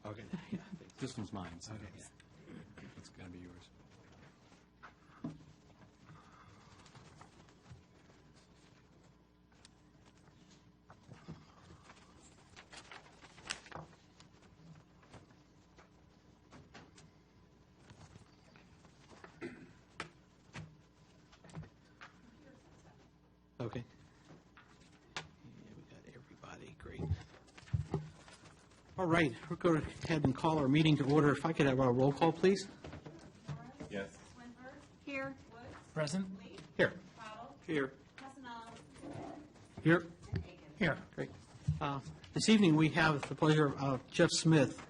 Okay. Yeah. This one's mine, so Okay. yeah. It's going to be yours. Okay. Yeah, we got everybody. Great. All right, we'll go ahead and call our meeting to order. If I could have a roll call, please. Yes. Swinburne. Here. Woods. Present. Lee. Here. Cottle. Here. Casanano. Here. And Aiken. Here. Great. This evening, we have the pleasure of Jeff Smith,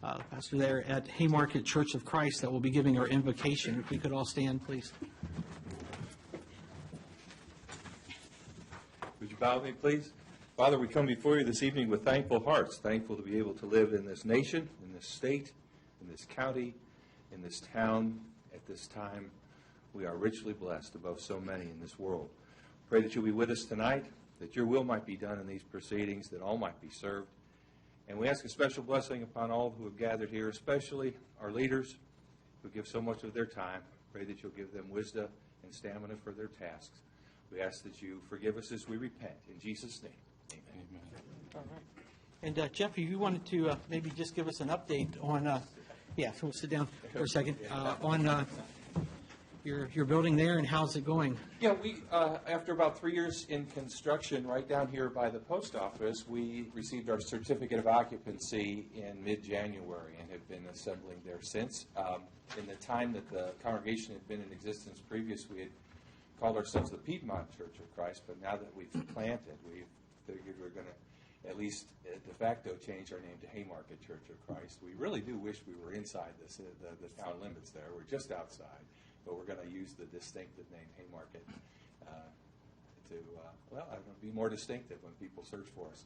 pastor there at Haymarket Church of Christ, that will be giving our invocation. If we could all stand, please. Would you bow with me, please? Father, we come before you this evening with thankful hearts, thankful to be able to live in this nation, in this state, in this county, in this town at this time. We are richly blessed above so many in this world. Pray that you'll be with us tonight, that your will might be done in these proceedings, that all might be served. And we ask a special blessing upon all who have gathered here, especially our leaders who give so much of their time. Pray that you'll give them wisdom and stamina for their tasks. We ask that you forgive us as we repent. In Jesus' name, amen. All right. And Jeff, if you wanted to maybe just give us an update on, so we'll sit down for a second, on your building there and how's it going? Yeah, we, after about 3 years in construction, right down here by the post office, we received our certificate of occupancy in mid-January and have been assembling there since. In the time that the congregation had been in existence previous, we had called ourselves the Piedmont Church of Christ, but now that we've planted, we figured we're going to at least de facto change our name to Haymarket Church of Christ. We really do wish we were inside the town limits there. We're just outside, but we're going to use the distinctive name Haymarket be more distinctive when people search for us.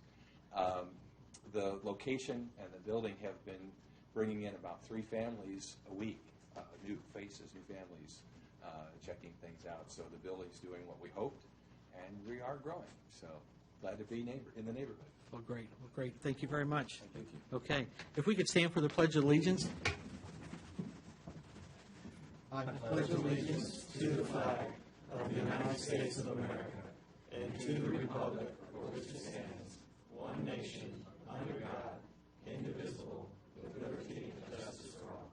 The location and the building have been bringing in about 3 families a week, new faces, new families, checking things out. So the building's doing what we hoped, and we are growing. So glad to be in the neighborhood. Well, great. Well, great. Thank you very much. Thank you. Okay. If we could stand for the Pledge of Allegiance. I pledge allegiance to the flag of the United States of America and to the republic for which it stands, one nation, under God, indivisible, with liberty and justice for all.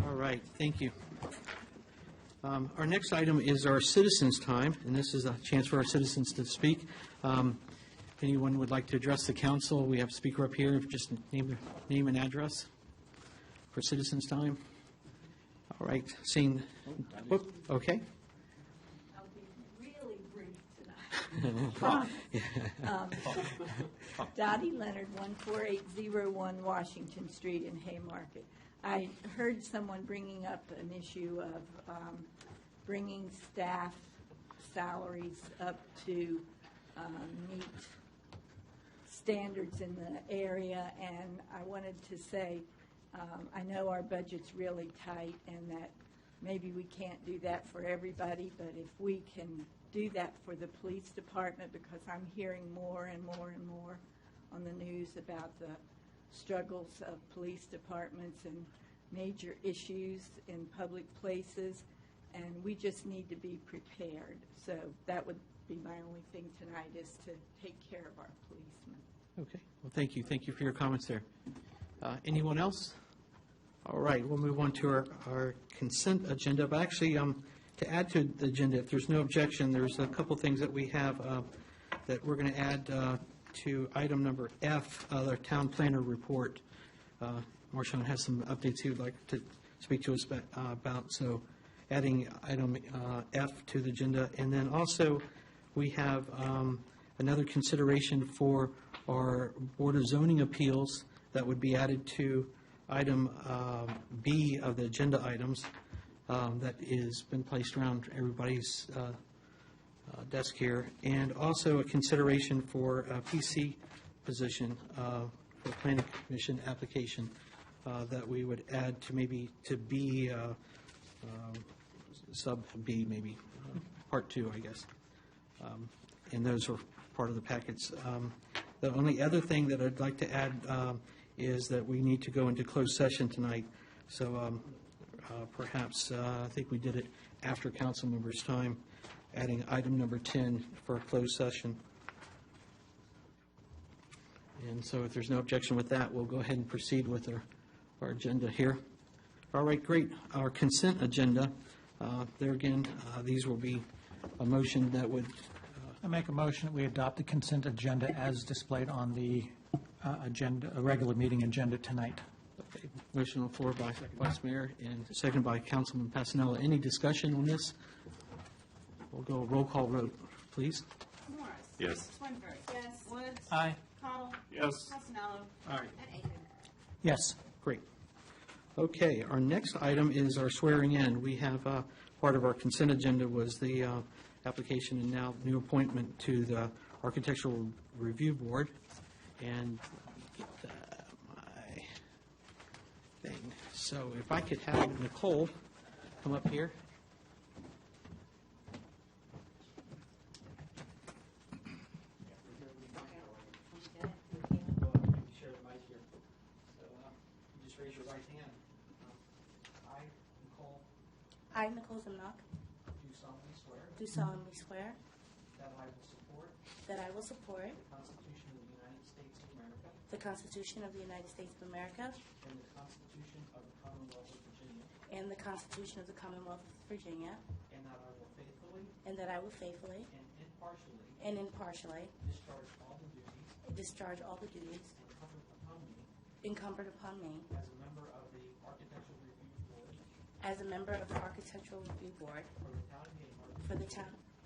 All right. Thank you. Our next item is our citizens' time, and this is a chance for our citizens to speak. If anyone would like to address the council, we have a speaker up here. Just name and address for citizens' time. All right. Seeing. Okay. I'll be really brief tonight. Dottie Leonard, 14801 Washington Street in Haymarket. I heard someone bringing up an issue of bringing staff salaries up to meet standards in the area, and I wanted to say, I know our budget's really tight and that maybe we can't do that for everybody, but if we can do that for the police department, because I'm hearing more and more and more on the news about the struggles of police departments and major issues in public places, and we just need to be prepared. So that would be my only thing tonight, is to take care of our policemen. Okay. Well, thank you. Thank you for your comments there. Anyone else? All right. We'll move on to our consent agenda. But actually, to add to the agenda, if there's no objection, there's a couple things that we have that we're going to add to item number F, the town planner report. Marshawn has some updates he would like to speak to us about. So adding item F to the agenda. And then also we have another consideration for our Board of Zoning Appeals that would be added to item B of the agenda items that is been placed around everybody's desk here. And also a consideration for a PC position for Planning Commission application that we would add to maybe to B, sub B, maybe, part 2, I guess. And those are part of the packets. The only other thing that I'd like to add is that we need to go into closed session tonight. So perhaps, I think we did it after council members' time, adding item number 10 for a closed session. And so if there's no objection with that, we'll go ahead and proceed with our agenda here. All right, great. Our consent agenda, there again, these will be a motion that would, I make a motion that we adopt the consent agenda as displayed on the agenda, regular meeting agenda tonight. okay, motion on the floor by Vice Mayor and second by Councilman Passanella. Any discussion on this? We'll go roll call vote, please. Morris. Yes. Swinford. Yes. Woods. Aye. Cottle. Yes. Passanello. Aye. And Aiken. Yes. Great. Okay, our next item is our swearing in. We have, part of our consent agenda was the application and now new appointment to the Architectural Review Board. And get my thing. So if I could have Nicole come up here. Share the mic here. So just raise your right hand. I, Nicole, I, Nicole Zimnock, do solemnly swear do solemnly swear that I will support that I will support the Constitution of the United States of America the Constitution of the United States of America and the Constitution of the Commonwealth of Virginia, and the Constitution of the Commonwealth of Virginia, and that I will faithfully and that I will faithfully and impartially and impartially discharge all the duties incumbent upon me incumbent upon me as a member of the Architectural Review Board for the town of Haymarket,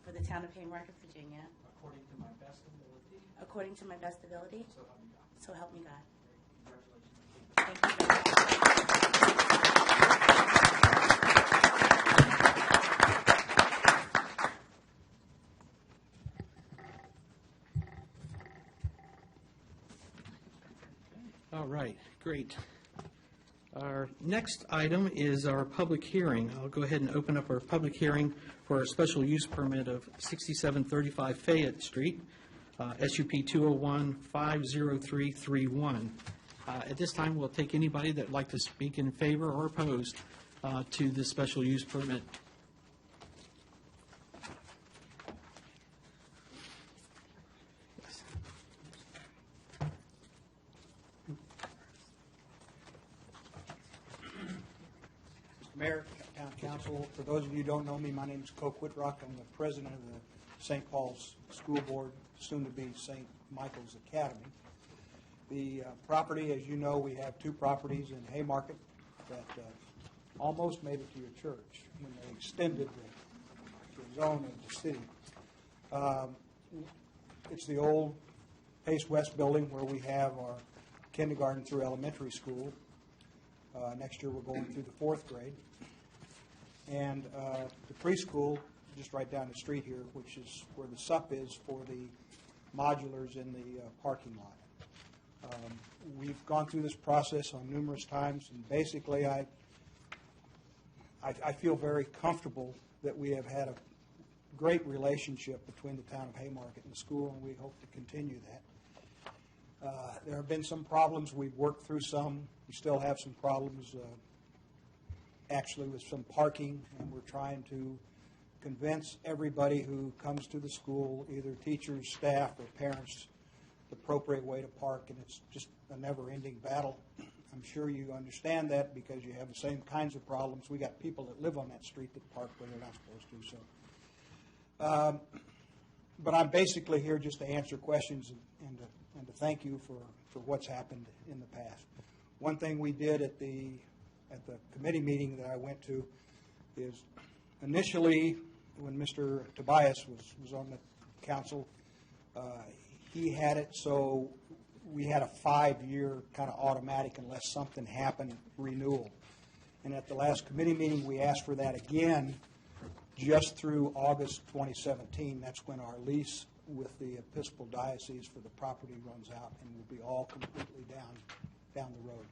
for the town of Haymarket, Virginia, according to my best ability, according to my best ability, so help me God. so help me God. Congratulations. Thank you very much. All right, great. Our next item is our public hearing. I'll go ahead and open up our public hearing for a special use permit of 6735 Fayette Street, SUP 201-50331. At this time, we'll take anybody that'd like to speak in favor or opposed to this special use permit. Mayor, Town Council, for those of you who don't know me, my name is Coke Whitrock. I'm the president of the St. Paul's School Board, soon to be St. Michael's Academy. The property, as you know, we have two properties in Haymarket that almost made it to your church when they extended the zone of the city. It's the old Pace West building where we have our kindergarten through elementary school. Next year, we're going through the fourth grade. And the preschool, just right down the street here, which is where the SUP is for the modulars in the parking lot. We've gone through this process on numerous times, and basically, I feel very comfortable that we have had a great relationship between the town of Haymarket and the school, and we hope to continue that. There have been some problems. We've worked through some. We still have some problems, actually, with some parking, and we're trying to convince everybody who comes to the school, either teachers, staff, or parents, the appropriate way to park, and it's just a never-ending battle. I'm sure you understand that because you have the same kinds of problems. We got people that live on that street that park where they're not supposed to. So, but I'm basically here just to answer questions and to thank you for what's happened in the past. One thing we did at the committee meeting that I went to is initially when Mr. Tobias was on the council, he had it so we had a 5-year kind of automatic unless something happened renewal. And at the last committee meeting, we asked for that again just through August 2017. That's when our lease with the Episcopal Diocese for the property runs out and will be all completely down the road.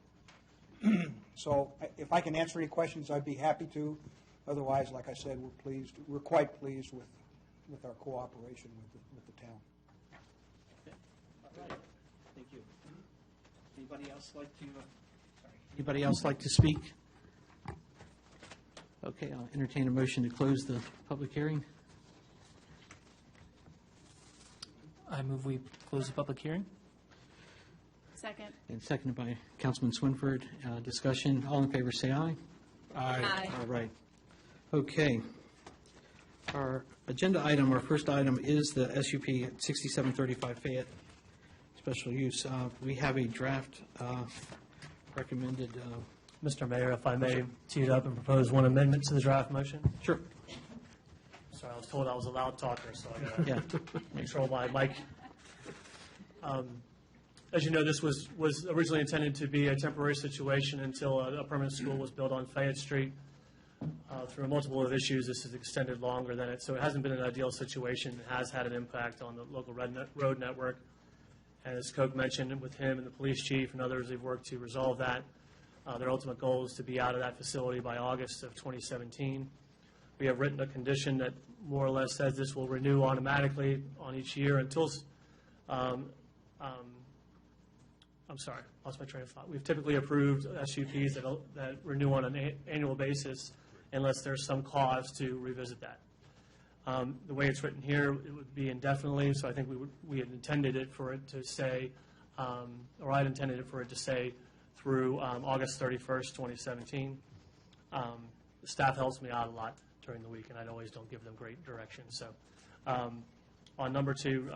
So if I can answer any questions, I'd be happy to. Otherwise, like I said, we're quite pleased with our cooperation with the town. Thank you. Anybody else like to, anybody else like to speak? Okay, I'll entertain a motion to close the public hearing. I move we close the public hearing. Second. And seconded by Councilman Swinford. Discussion, all in favor, say aye. Aye. All right. Okay. Our agenda item, our first item is the SUP 6735 Fayette special use. We have a draft recommended. Mr. Mayor, if I may tee it up and propose one amendment to the draft motion. Sure. Sorry, I was told I was a loud talker, so I got Yeah. to control my mic. As you know, this was originally intended to be a temporary situation until a permanent school was built on Fayette Street. Through multiple of issues, this has extended longer than it, so it hasn't been an ideal situation. It has had an impact on the local road network. As Coke mentioned, with him and the police chief and others, they've worked to resolve that. Their ultimate goal is to be out of that facility by August of 2017. We have written a condition that more or less says this will renew automatically on each year until, I'm sorry, lost my train of thought. We've typically approved SUPs that renew on an annual basis unless there's some cause to revisit that. The way it's written here, it would be indefinitely, so I think we had intended it for it to say, or I'd intended it for it to say through August 31st, 2017. The staff helps me out a lot during the week, and I always don't give them great direction. So on number 2,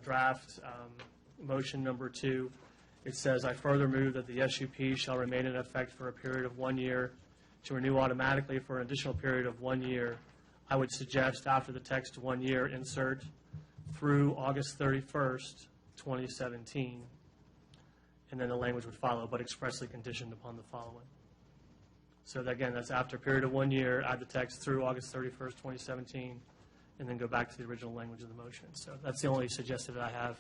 draft motion number 2, it says, I further move that the SUP shall remain in effect for a period of 1 year to renew automatically for an additional period of 1 year. I would suggest after the text 1 year, insert through August 31st, 2017, and then the language would follow, but expressly conditioned upon the following. So that, again, that's after a period of 1 year, add the text through August 31st, 2017, and then go back to the original language of the motion. So that's the only suggestion that I have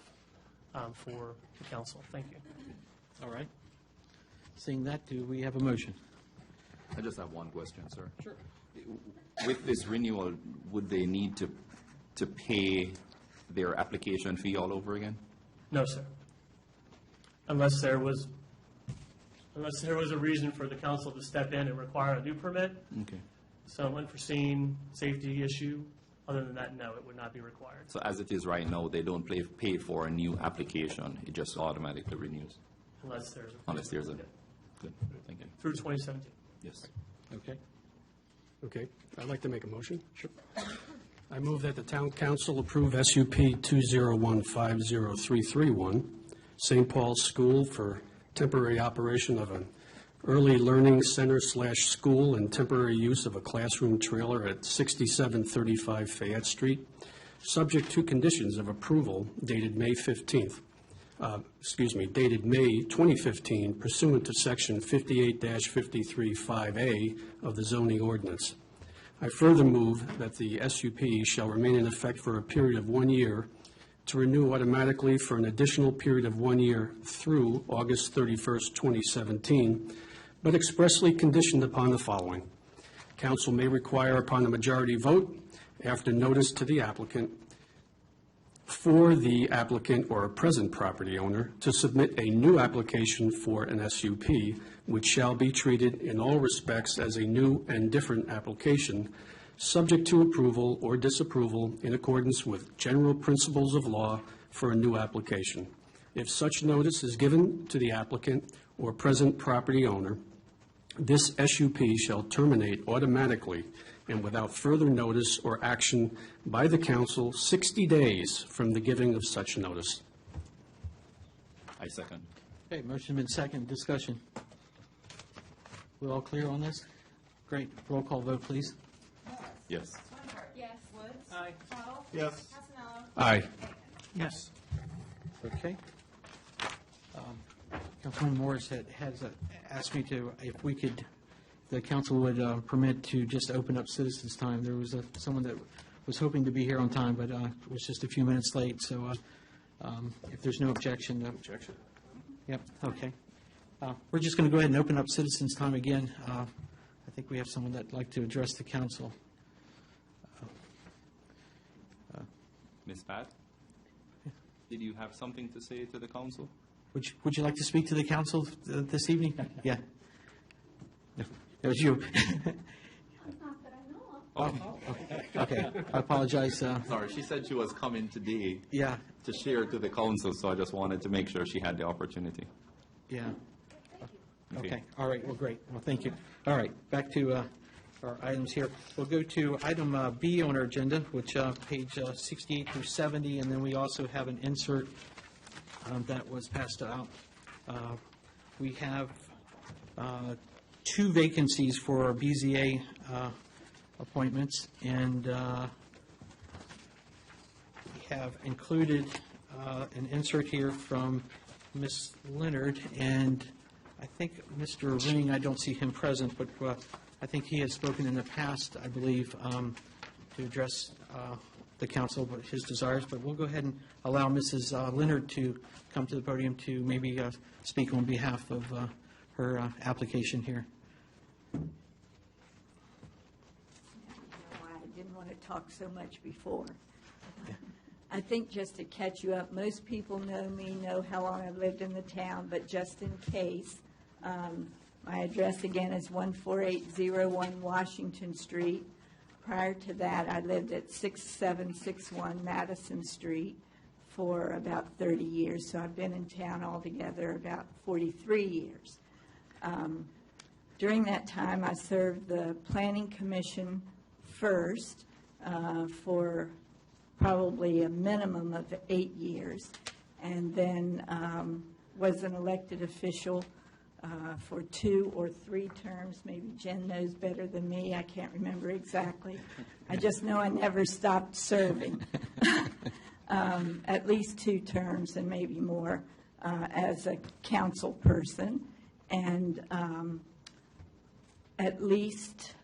for the council. Thank you. All right. Seeing that, do we have a motion? I just have one question, sir. Sure. With this renewal, would they need to pay their application fee all over again? No, sir. Unless there was a reason for the council to step in and require a new permit, Okay. some unforeseen safety issue. Other than that, no, it would not be required. So as it is right now, they don't pay for a new application. It just automatically renews. Unless there's a... Yeah. Good. Thank you. Through 2017. Yes. Okay. Okay, I'd like to make a motion. Sure. I move that the town council approve SUP 20150-331, St. Paul's School for temporary operation of an early learning center/school and temporary use of a classroom trailer at 6735 Fayette Street, subject to conditions of approval dated May 2015 pursuant to Section 58-535A of the zoning ordinance. I further move that the SUP shall remain in effect for a period of 1 year to renew automatically for an additional period of 1 year through August 31st, 2017, but expressly conditioned upon the following. Council may require upon a majority vote after notice to the applicant for the applicant or a present property owner to submit a new application for an SUP, which shall be treated in all respects as a new and different application, subject to approval or disapproval in accordance with general principles of law for a new application. If such notice is given to the applicant or present property owner, this SUP shall terminate automatically and without further notice or action by the council 60 days from the giving of such notice. I second. Okay, motion been second. Discussion. We all clear on this? Great. Roll call vote, please. Yes. Yes. Woods. Aye. Tuttle. Yes. Casanello. Aye. Yes. Okay. Councilman Morris has asked me to, if we could, the council would permit to just open up citizens' time. There was someone that was hoping to be here on time, but was just a few minutes late, so if there's no objection. Objection. Yep, okay. We're just going to go ahead and open up citizens' time again. I think we have someone that'd like to address the council. Ms. Pat? Did you have something to say to the council? Would you like to speak to the council this evening? Yeah. It was you. Okay, I apologize. Sorry, she said she was coming today Yeah, to share to the council, so I just wanted to make sure she had the opportunity. yeah. Okay, all right, well, great. Well, thank you. All right, back to our items here. We'll go to item B on our agenda, which page 68 through 70, and then we also have an insert that was passed out. We have 2 vacancies for our BZA appointments, and we have included an insert here from Ms. Leonard, and I think Mr. Ring, I don't see him present, but I think he has spoken in the past, I believe, to address the council, his desires, but we'll go ahead and allow Mrs. Leonard to come to the podium to maybe speak on behalf of her application here. I didn't want to talk so much before. I think just to catch you up, most people know me, know how long I've lived in the town, but just in case, my address again is 14801 Washington Street. Prior to that, I lived at 6761 Madison Street for about 30 years, so I've been in town altogether about 43 years. During that time, I served the Planning Commission first for probably a minimum of 8 years, and then was an elected official for 2 or 3 terms. Maybe Jen knows better than me. I can't remember exactly. I just know I never stopped serving. At least 2 terms and maybe more as a council person, and at least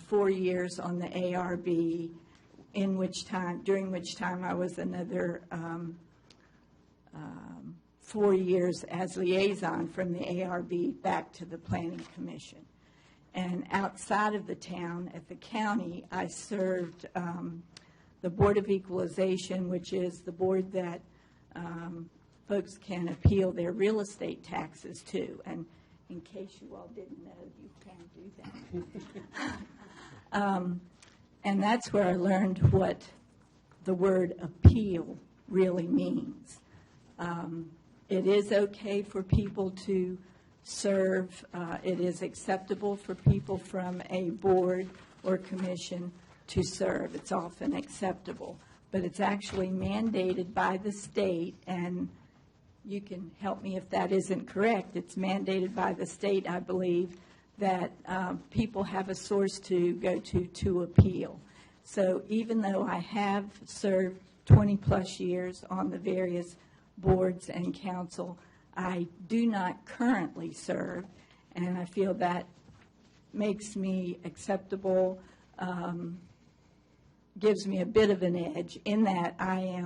4 years on the ARB, during which time I was another 4 years as liaison from the ARB back to the Planning Commission. And outside of the town, at the county, I served the Board of Equalization, which is the board that folks can appeal their real estate taxes to. And in case you all didn't know, you can do that. And that's where I learned what the word appeal really means. It is okay for people to serve. It is acceptable for people from a board or commission to serve. It's often acceptable. But it's actually mandated by the state, and you can help me if that isn't correct. It's mandated by the state, I believe, that people have a source to go to appeal. So even though I have served 20-plus years on the various boards and council, I do not currently serve, and I feel that makes me acceptable, gives me a bit of an edge in that I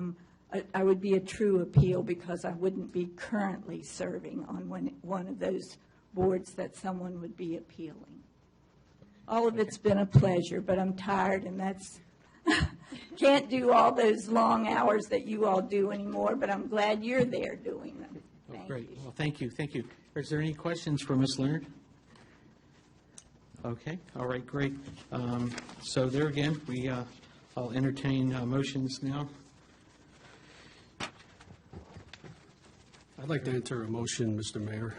would be a true appeal because I wouldn't be currently serving on one of those boards that someone would be appealing. All of it's been a pleasure, but I'm tired, and that's can't do all those long hours that you all do anymore, but I'm glad you're there doing them. Thank Great. you. Well, thank you. Thank you. Is there any questions for Ms. Leonard? Okay. All right. Great. So there again, I'll entertain motions now. I'd like to enter a motion, Mr. Mayor,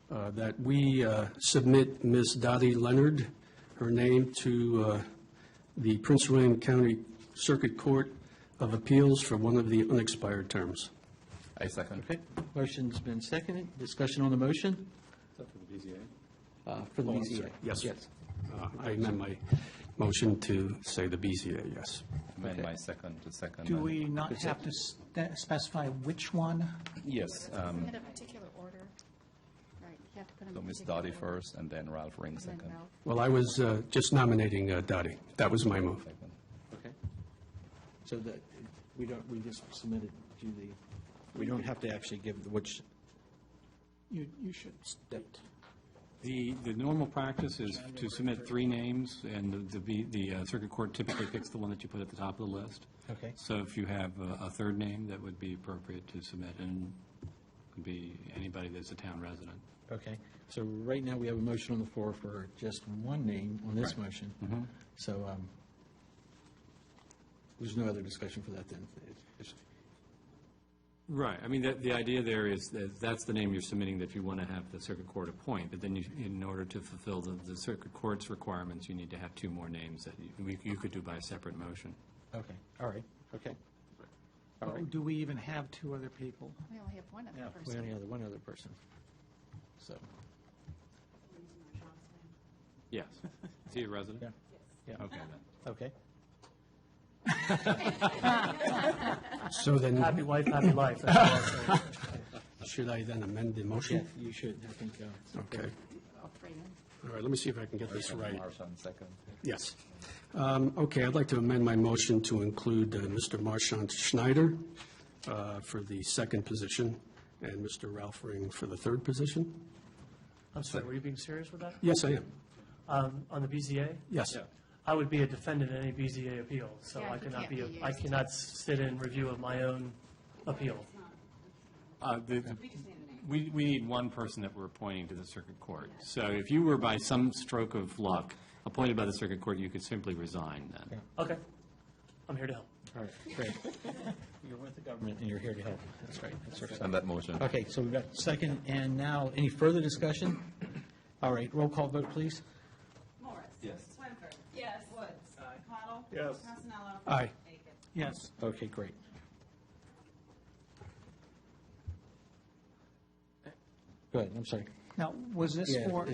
that we submit Ms. Dottie Leonard, her name, to the Prince William County Circuit Court of Appeals for one of the unexpired terms. I second. Okay. Motion's been seconded. Discussion on the motion? Is that for the BZA? For the Oh, I'm BZA. sorry. Yes. I amend my motion to say the BZA, yes. Amend my second to second. Do we not have to specify which one? Yes. In a particular order. Right, you have to put them So in Ms. particular Dottie order. first, and then Ralph Ring And then second. Ralph. Well, I was just nominating Dottie. That was my move. Second. Okay. So that we just submitted to the, we don't have to actually give which, You should state. The normal practice is to submit 3 names, and the circuit court typically picks the one that you put at the top of the list. Okay. So if you have a third name, that would be appropriate to submit, and it could be anybody that's a town resident. Okay. So right now, we have a motion on the floor for just one name on this Right. motion. Mhm. So there's no other discussion for that then? Right. I mean, the idea there is that that's the name you're submitting that you want to have the circuit court appoint, but then in order to fulfill the circuit court's requirements, you need to have 2 more names that you could do by a separate motion. Okay, all right, okay. All right. Do we even have 2 other people? We only have one other Yeah, we person. only have one other person. So, Yes. Is he a resident? yeah. Okay, then. Okay. So then, Happy wife, happy life. That's all I'll say. should I then amend the Yeah, motion? you should, I think. Okay. All 3 then. All right, let me see if I can get this right. Marchand, second. Yes. Okay, I'd like to amend my motion to include Mr. Marchand Schneider for the 2nd position and Mr. Ralph Ring for the 3rd position. I'm sorry, were you being serious with that? Yes, I am. On the BZA? Yes. I would be a defendant in any BZA appeal, so Yeah, I he cannot can't be, be I used. cannot sit in review of my own appeal. We need one person that we're appointing to the circuit court. So if you were by some stroke of luck appointed by the circuit court, you could simply resign then. Okay. I'm here to help. All right, great. You're with the government and you're here to help. That's right, that's right. And that motion. Okay, so we've got second, and now, any further discussion? All right, roll call vote, please. Morris. Yes. Swinford. Yes. Woods. Cottle. Yes. Costello. Aye. Aiken. Yes. Okay, great. Go ahead, I'm sorry. Now, was this Yeah, for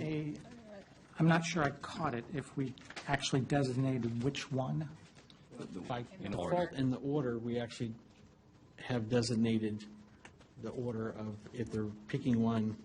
I'm not sure I caught it, if we actually designated which one? By In default, order. in the order, we actually have designated the order of, if they're picking one,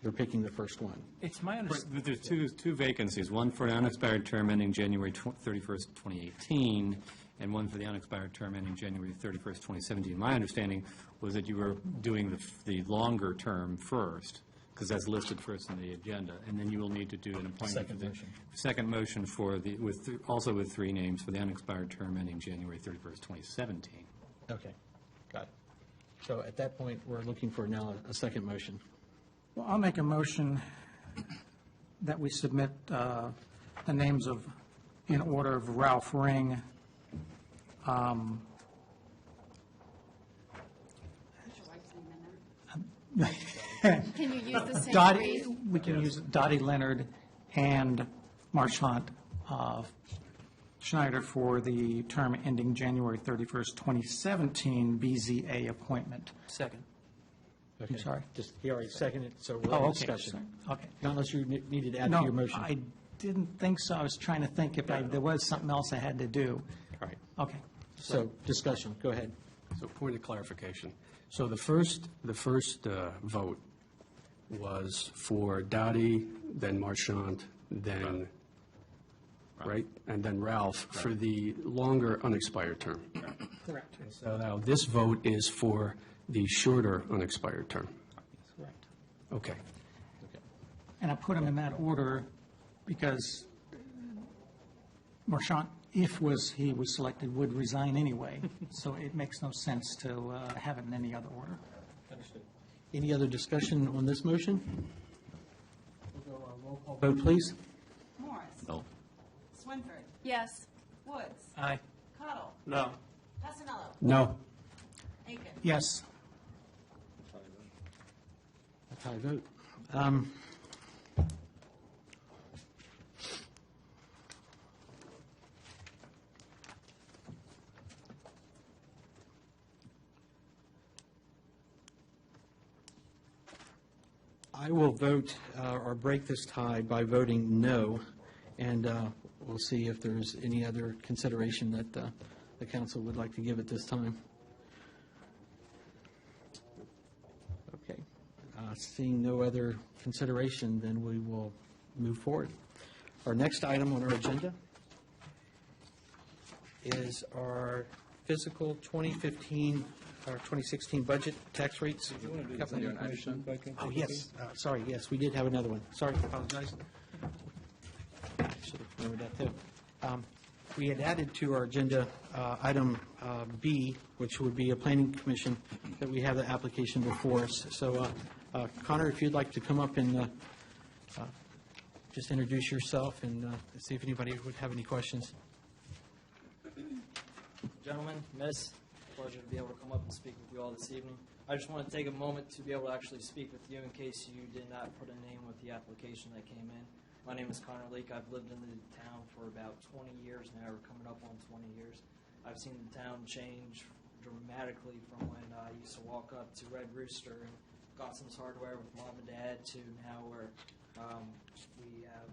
they're picking the first one. It's my understanding. There's two vacancies, one for an unexpired term ending January 31st, 2018, and one for the unexpired term ending January 31st, 2017. My understanding was that you were doing the longer term first, because that's listed first in the agenda, and then you will need to do an appointment. Second for the motion. Second motion for the, also with 3 names for the unexpired term ending January 31st, 2017. Okay, got it. So at that point, we're looking for now a second motion. Well, I'll make a motion that we submit the names of, in order of Ralph Ring, Can you use the same Dottie, phrase? we can use Dottie Leonard and Marchand Schneider for the term ending January 31st, 2017 BZA appointment. Second. Okay. sorry? Just, he already seconded, so we're Oh, in okay. discussion. Okay. Not unless you needed to add to No, your motion. I didn't think so. I was trying to think if there was something else I had to do. All right, Okay. so discussion, go ahead. So point of clarification. So the first vote was for Dottie, then Marchand, then, right? And then Ralph for the longer unexpired term. Correct. So now this vote is for the shorter unexpired term. Correct. Okay. And I put them in that order because Marchand, if he was selected, would resign anyway. So it makes no sense to have it in any other order. Understood. Any other discussion on this motion? We'll go roll call vote, please. Morris. No. Swinford. Yes. Woods. Aye. Cottle. No. Costello. No. Aiken. Yes. A tie vote. I will vote or break this tie by voting no, and we'll see if there's any other consideration that the council would like to give at this time. Okay. Seeing no other consideration, then we will move forward. Our next item on our agenda is our fiscal 2015 our 2016 budget, tax rates. Oh, yes, sorry, yes, we did have another one. Sorry, apologize. Should have remembered that, too. We had added to our agenda item B, which would be a planning commission, that we have the application before us. So, Connor, if you'd like to come up and just introduce yourself and see if anybody would have any questions. Gentlemen, Miss, pleasure to be able to come up and speak with you all this evening. I just want to take a moment to be able to actually speak with you in case you did not put a name with the application that came in. My name is Connor Leake. I've lived in the town for about 20 years now. We're coming up on 20 years. I've seen the town change dramatically from when I used to walk up to Red Rooster and Gossams Hardware with Mom and Dad to now where we have,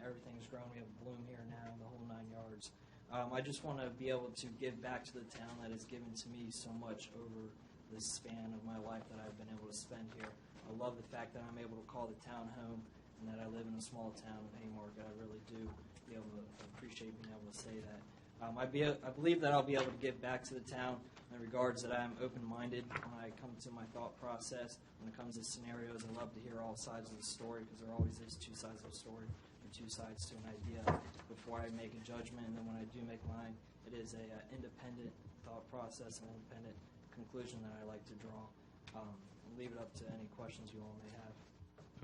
everything's grown. We have Bloom here now, the whole 9 yards. I just want to be able to give back to the town that has given to me so much over this span of my life that I've been able to spend here. I love the fact that I'm able to call the town home and that I live in a small town of Haymarket. I really do be able to appreciate being able to say that. I believe that I'll be able to give back to the town in regards that I'm open-minded when I come to my thought process. When it comes to scenarios, I love to hear all sides of the story because there always is two sides of a story or two sides to an idea before I make a judgment. And then when I do make mine, it is a independent thought process and independent conclusion that I like to draw. I'll leave it up to any questions you all may have.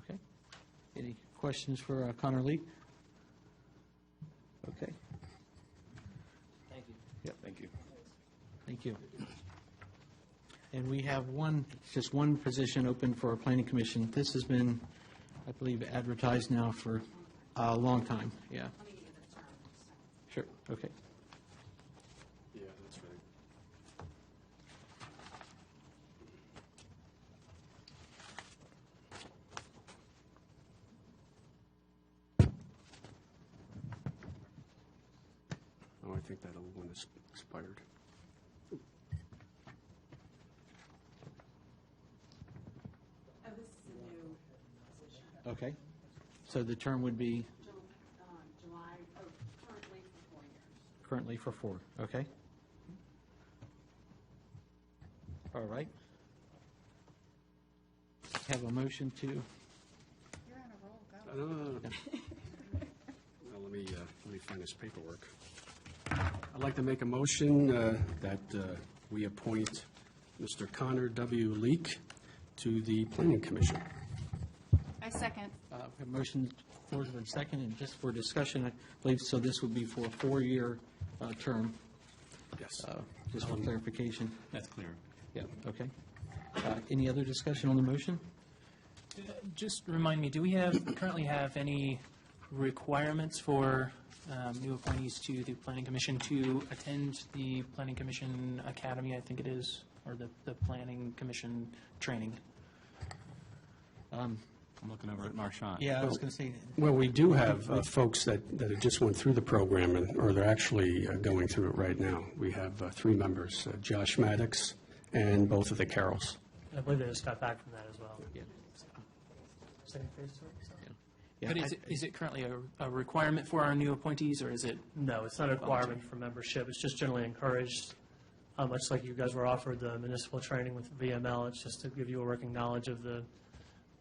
Okay. Any questions for Connor Lee? Okay. Thank you. Yep. Thank you. Thank you. And we have just one position open for our planning commission. This has been, I believe, advertised now for a long time. Yeah. Sure. Okay. Yeah, that's right. Oh, I think that old one is expired. Oh, this is a new position. Okay. So the term would be July, currently for 4 years. currently for 4. Okay. All right. Have a motion to, You're on a roll, go. No. Well, let me find this paperwork. I'd like to make a motion that we appoint Mr. Connor W. Leake to the Planning Commission. I second. a motion for the second, and just for discussion, I believe, so this would be for a 4-year term. Yes. Just for clarification. That's clear. Yeah, okay. Any other discussion on the motion? Just remind me, do we currently have any requirements for new appointees to the Planning Commission to attend the Planning Commission Academy, I think it is, or the Planning Commission training? I'm looking over at Marchand. Yeah, I was going to say. Well, we do have folks that just went through the program, or they're actually going through it right now. We have 3 members, Josh Maddox and both of the Carrolls. I believe they just got back from that as well. Yeah. Second phase to it, so. Yeah, But is it currently a requirement for our new appointees, or is it? No, it's not a requirement for membership. It's just generally encouraged, much like you guys were offered the municipal training with VML. It's just to give you a working knowledge of the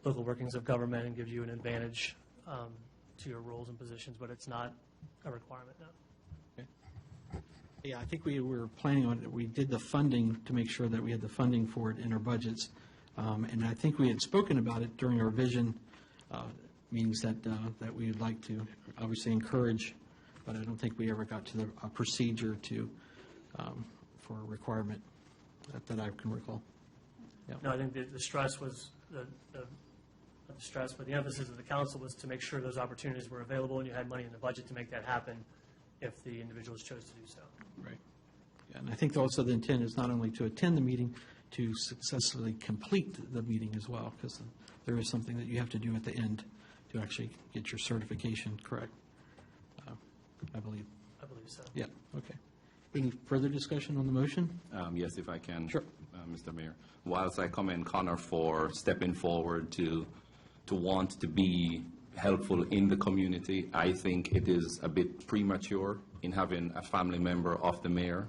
local workings of government and give you an advantage to your roles and positions, but it's not a requirement, no. Yeah, I think we were planning on it. We did the funding to make sure that we had the funding for it in our budgets. And I think we had spoken about it during our vision meetings that we would like to obviously encourage, but I don't think we ever got to the procedure for a requirement that I can recall. Yeah. No, I think the stress was, not the stress, but the emphasis of the council was to make sure those opportunities were available and you had money in the budget to make that happen if the individuals chose to do so. Right. Yeah, and I think also the intent is not only to attend the meeting, to successfully complete the meeting as well, because there is something that you have to do at the end to actually get your certification correct, I believe. I believe so. Yeah, okay. Any further discussion on the motion? Yes, if I can. Sure. Mr. Mayor. Whilst I commend Connor for stepping forward to want to be helpful in the community, I think it is a bit premature in having a family member of the mayor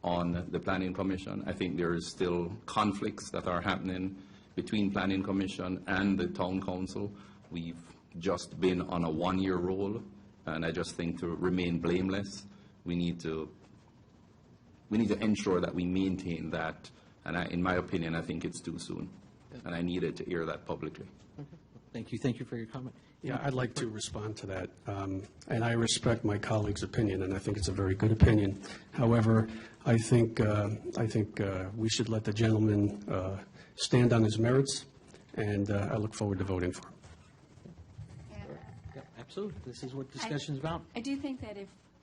on the Planning Commission. I think there is still conflicts that are happening between Planning Commission and the Town Council. We've just been on a one-year roll, and I just think to remain blameless, we need to ensure that we maintain that. And in my opinion, I think it's too soon, and I needed to hear that publicly. Okay. Thank you. Thank you for your comment. Yeah, I'd like to respond to that. And I respect my colleague's opinion, and I think it's a very good opinion. However, I think we should let the gentleman stand on his merits, and I look forward to voting for him. Yeah, absolutely. This is what discussion's about. I do think that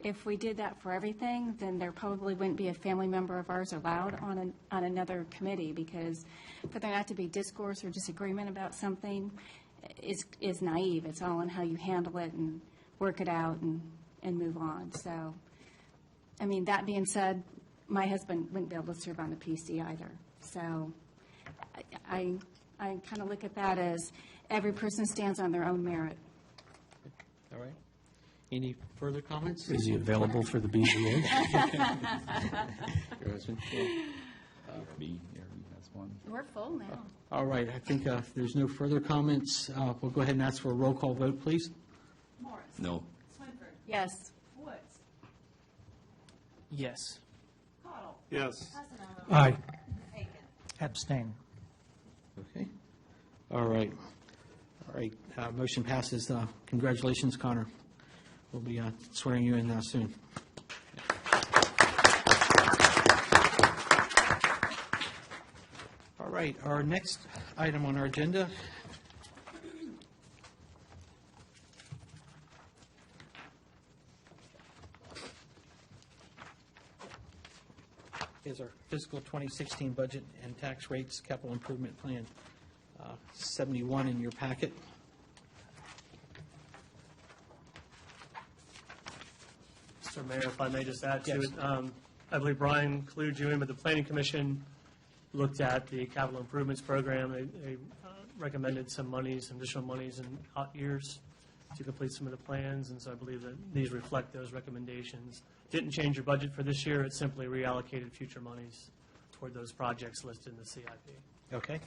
if we did that for everything, then there probably wouldn't be a family member of ours allowed on another committee, because for there not to be discourse or disagreement about something is naive. It's all in how you handle it and work it out and move on. So, I mean, that being said, my husband wouldn't be able to serve on the PC either. So I kind of look at that as every person stands on their own merit. All right. Any further comments? Is he available for the BZA? Your husband? B, there he has one. We're full now. All right. I think if there's no further comments, we'll go ahead and ask for a roll call vote, please. Morris. No. Swinford. Yes. Woods. Yes. Cottle. Yes. Casanova. Aye. Aiken. Abstain. Okay. All right. All right. Motion passes. Congratulations, Connor. We'll be swearing you in soon. All right. Our next item on our agenda is our fiscal 2016 budget and tax rates capital improvement plan. 71 in your packet. Mr. Mayor, if I may just add to Yes. it, I believe Brian included you in, but the Planning Commission looked at the capital improvements program. They recommended some additional monies in hot years to complete some of the plans, and so I believe that these reflect those recommendations. Didn't change your budget for this year, it simply reallocated future monies toward those projects listed in the CIP. Okay.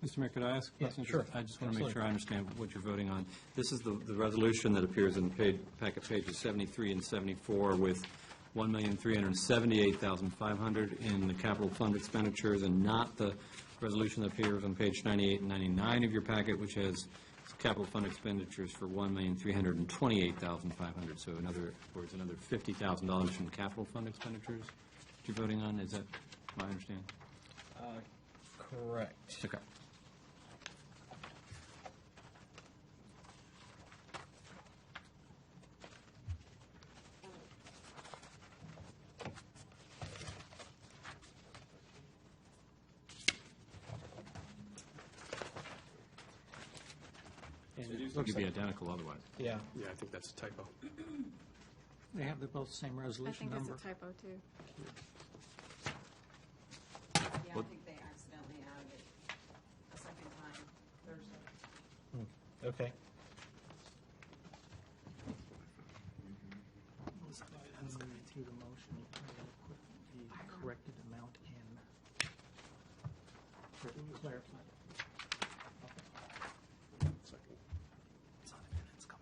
Mr. Mayor, could I ask a Yeah, question? sure. I just want to make Absolutely. sure I understand what you're voting on. This is the resolution that appears in packet pages 73 and 74 with $1,378,500 in the capital fund expenditures, and not the resolution that appears on page 98 and 99 of your packet, which has capital fund expenditures for $1,328,500. So in other words, another $50,000 from capital fund expenditures that you're voting on. Is that my understanding? Correct. Okay. And It it used looks to be like- identical otherwise. Yeah. Yeah, I think that's a typo. They have both the same I resolution think number. that's a typo, too. Yeah, I think they accidentally added it a second time Thursday. Okay. Through the motion, put the corrected amount in. To clarify.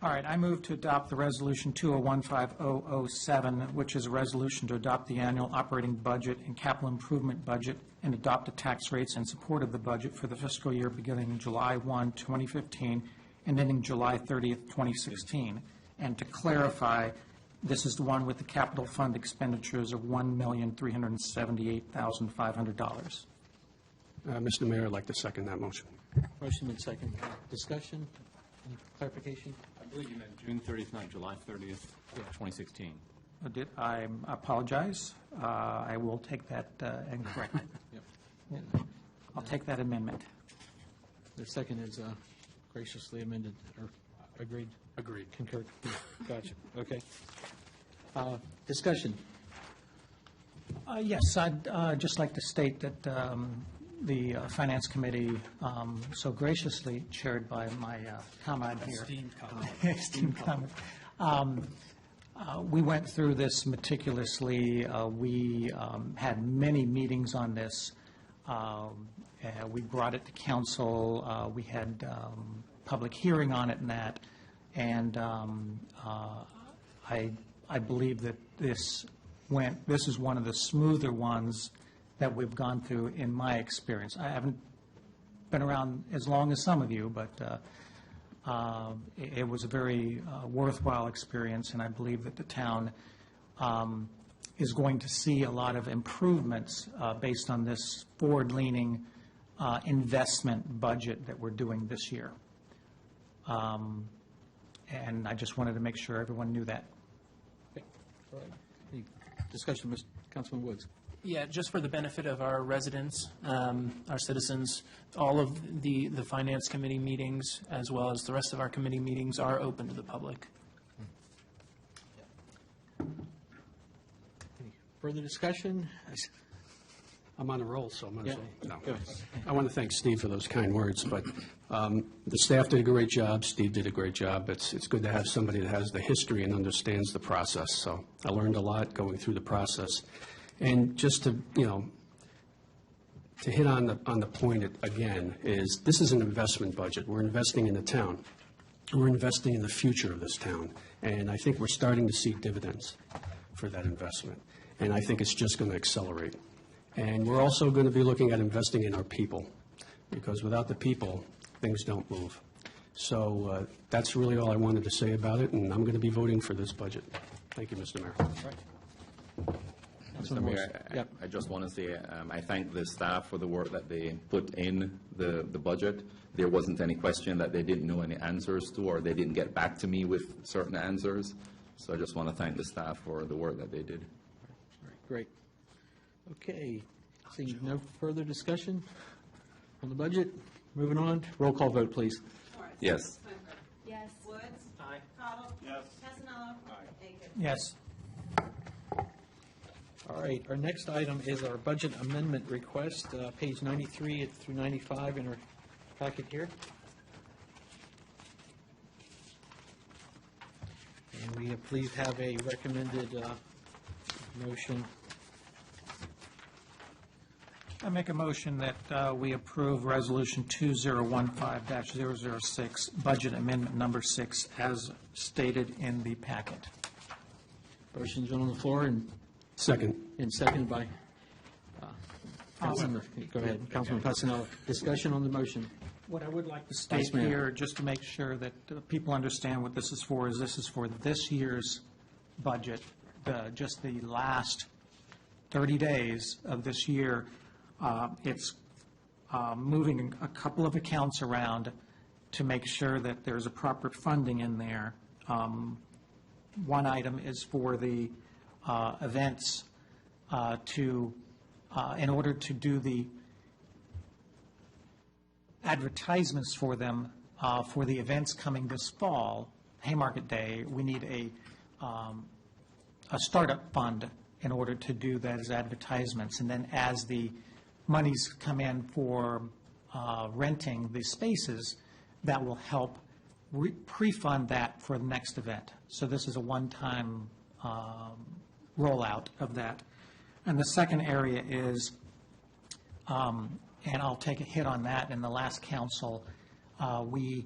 All right, I move to adopt the Resolution 2015007, which is a resolution to adopt the annual operating budget and capital improvement budget and adopt the tax rates in support of the budget for the fiscal year beginning July 1, 2015, and ending July 30th, 2016. And to clarify, this is the one with the capital fund expenditures of $1,378,500. Mr. Mayor, I'd like to second that motion. Motion and second. Discussion? Any clarification? I believe you meant June 30th, not July 30th, 2016. I apologize. I will take that and correct it. Yep. I'll take that amendment. The second is graciously amended, or agreed? Agreed. Concurred? Gotcha. Okay. Discussion? Yes, I'd just like to state that the Finance Committee, so graciously chaired by my comrade here. Esteemed colleague. Esteemed colleague. We went through this meticulously. We had many meetings on this. We brought it to council. We had public hearing on it and that. And I believe that this is one of the smoother ones that we've gone through in my experience. I haven't been around as long as some of you, but it was a very worthwhile experience, and I believe that the town is going to see a lot of improvements based on this forward-leaning investment budget that we're doing this year. And I just wanted to make sure everyone knew that. Okay. All right. Any discussion, Mr. Councilman Woods? Yeah, just for the benefit of our residents, our citizens, all of the Finance Committee meetings, as well as the rest of our committee meetings, are open to the public. Any further discussion? I'm on a roll, so I might as Yeah. well. Go No. ahead. I want to thank Steve for those kind words, but the staff did a great job. Steve did a great job. It's good to have somebody that has the history and understands the process. So I learned a lot going through the process. And just to, to hit on the point again, is this is an investment budget. We're investing in the town. We're investing in the future of this town. And I think we're starting to see dividends for that investment. And I think it's just going to accelerate. And we're also going to be looking at investing in our people, because without the people, things don't move. So that's really all I wanted to say about it, and I'm going to be voting for this budget. Thank you, Mr. Mayor. Mr. Mayor, I just want to say I thank the staff for the work that they put in the budget. There wasn't any question that they didn't know any answers to, or they didn't get back to me with certain answers. So I just want to thank the staff for the work that they did. All right, great. Okay, seeing no further discussion on the budget, moving on. Roll call vote, please. Morris. Yes. Swinford. Yes. Woods. Aye. Cottle. Yes. Cassanello. Aiken. Yes. All right, our next item is our budget amendment request, page 93 through 95 in our packet here. And we please have a recommended motion. I make a motion that we approve Resolution 2015-006, Budget Amendment Number 6, as stated in the packet. Motion's been on the floor and Second. seconded by Councilman, go ahead, Councilman Passanello. Discussion on the motion. What I would like to state Vice Mayor. here, just to make sure that people understand what this is for this year's budget, just the last 30 days of this year. It's moving a couple of accounts around to make sure that there's a proper funding in there. One item is for the events in order to do the advertisements for them, for the events coming this fall, Haymarket Day, we need a startup fund in order to do those advertisements. And then as the monies come in for renting the spaces, that will help pre-fund that for the next event. So this is a one-time rollout of that. And the second area is, and I'll take a hit on that, in the last council, we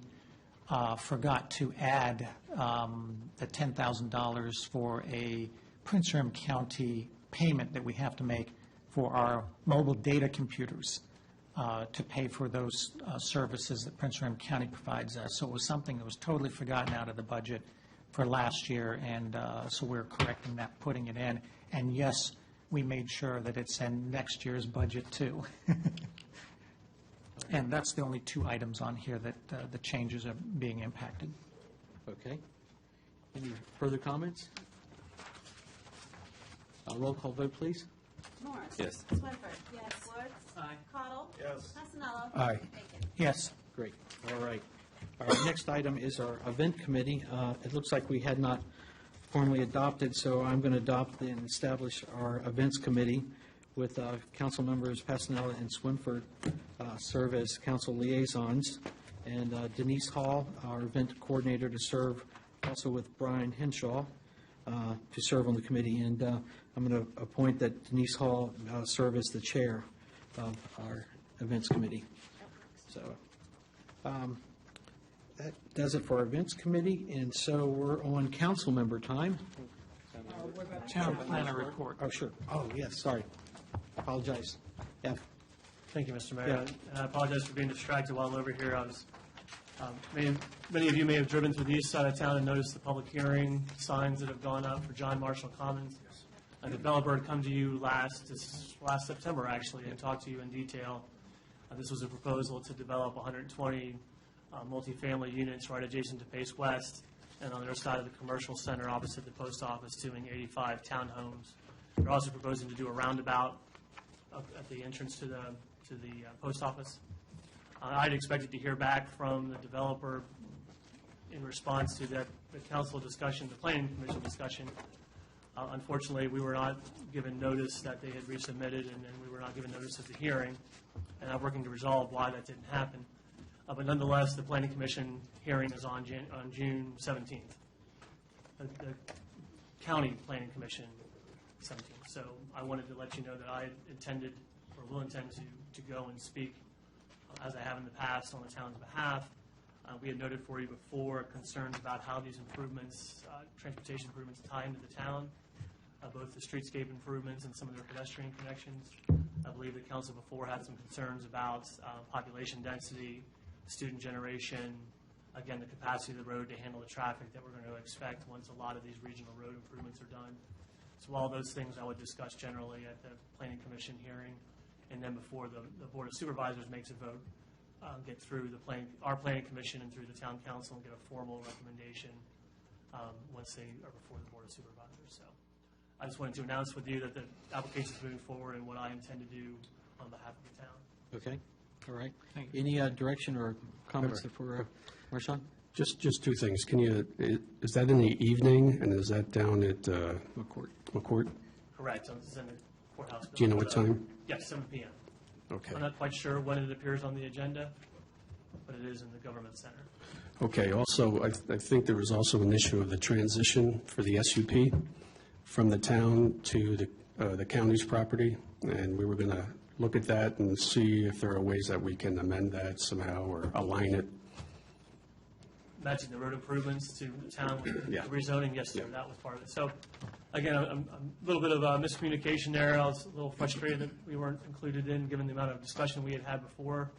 forgot to add the $10,000 for a Prince William County payment that we have to make for our mobile data computers to pay for those services that Prince William County provides us. So it was something that was totally forgotten out of the budget for last year, and so we're correcting that, putting it in. And yes, we made sure that it's in next year's budget, too. And that's the only two items on here that the changes are being impacted. Okay. Any further comments? Roll call vote, please. Morris. Yes. Swinford. Yes. Woods. Aye. Cottle. Yes. Cassanello. Aye. Aiken. Yes. Great, all right. Our next item is our event committee. It looks like we had not formally adopted, so I'm going to adopt and establish our events committee with council members Passanello and Swinford serve as council liaisons, and Denise Hall, our event coordinator, to serve also with Brian Henshaw. to serve on the committee, and I'm going to appoint that Denise Hall serve as the chair of our events committee. So that does it for our events committee, and so we're on council member time. Town planner report. Oh, sure. Oh, yes, sorry. Apologize. Yeah. Thank you, Mr. Mayor. And I apologize for being distracted while I'm over here. I was, many of you may have driven through the east side of town and noticed the public hearing signs that have gone up for John Marshall Commons. A developer had come to you last September, actually, and talked to you in detail. This was a proposal to develop 120 multifamily units right adjacent to Pace West, and on the other side of the commercial center opposite the post office, doing 85 townhomes. They're also proposing to do a roundabout at the entrance to the post office. I'd expected to hear back from the developer in response to the council discussion, the planning commission discussion. Unfortunately, we were not given notice that they had resubmitted, and then we were not given notice of the hearing, and I'm working to resolve why that didn't happen. But nonetheless, the planning commission hearing is on June 17th. The county planning commission 17th. So I wanted to let you know that I intended or will intend to go and speak, as I have in the past, on the town's behalf. We had noted for you before concerns about how these improvements, transportation improvements, tie into the town, both the streetscape improvements and some of their pedestrian connections. I believe the council before had some concerns about population density, student generation, again, the capacity of the road to handle the traffic that we're going to expect once a lot of these regional road improvements are done. So all those things I would discuss generally at the Planning Commission hearing, and then before the Board of Supervisors makes a vote, get through our Planning Commission and through the Town Council and get a formal recommendation once they are before the Board of Supervisors. So I just wanted to announce with you that the application is moving forward and what I intend to do on behalf of the town. Okay. All right. Any direction or comments for Marshawn? Just two things. Is that in the evening, and is that down at McCourt? Correct. It's in the courthouse. Do you know what time? Yes, 7 p.m. Okay. I'm not quite sure when it appears on the agenda, but it is in the Government Center. Okay. Also, I think there was also an issue of the transition for the SUP from the town to the county's property, and we were going to look at that and see if there are ways that we can amend that somehow or align it. Matching the road improvements to the town with Yeah. the rezoning, yes, sir, that was part of it. So, again, I'm a little bit of a miscommunication there. I was a little frustrated that we weren't included in, given the amount of discussion we had before.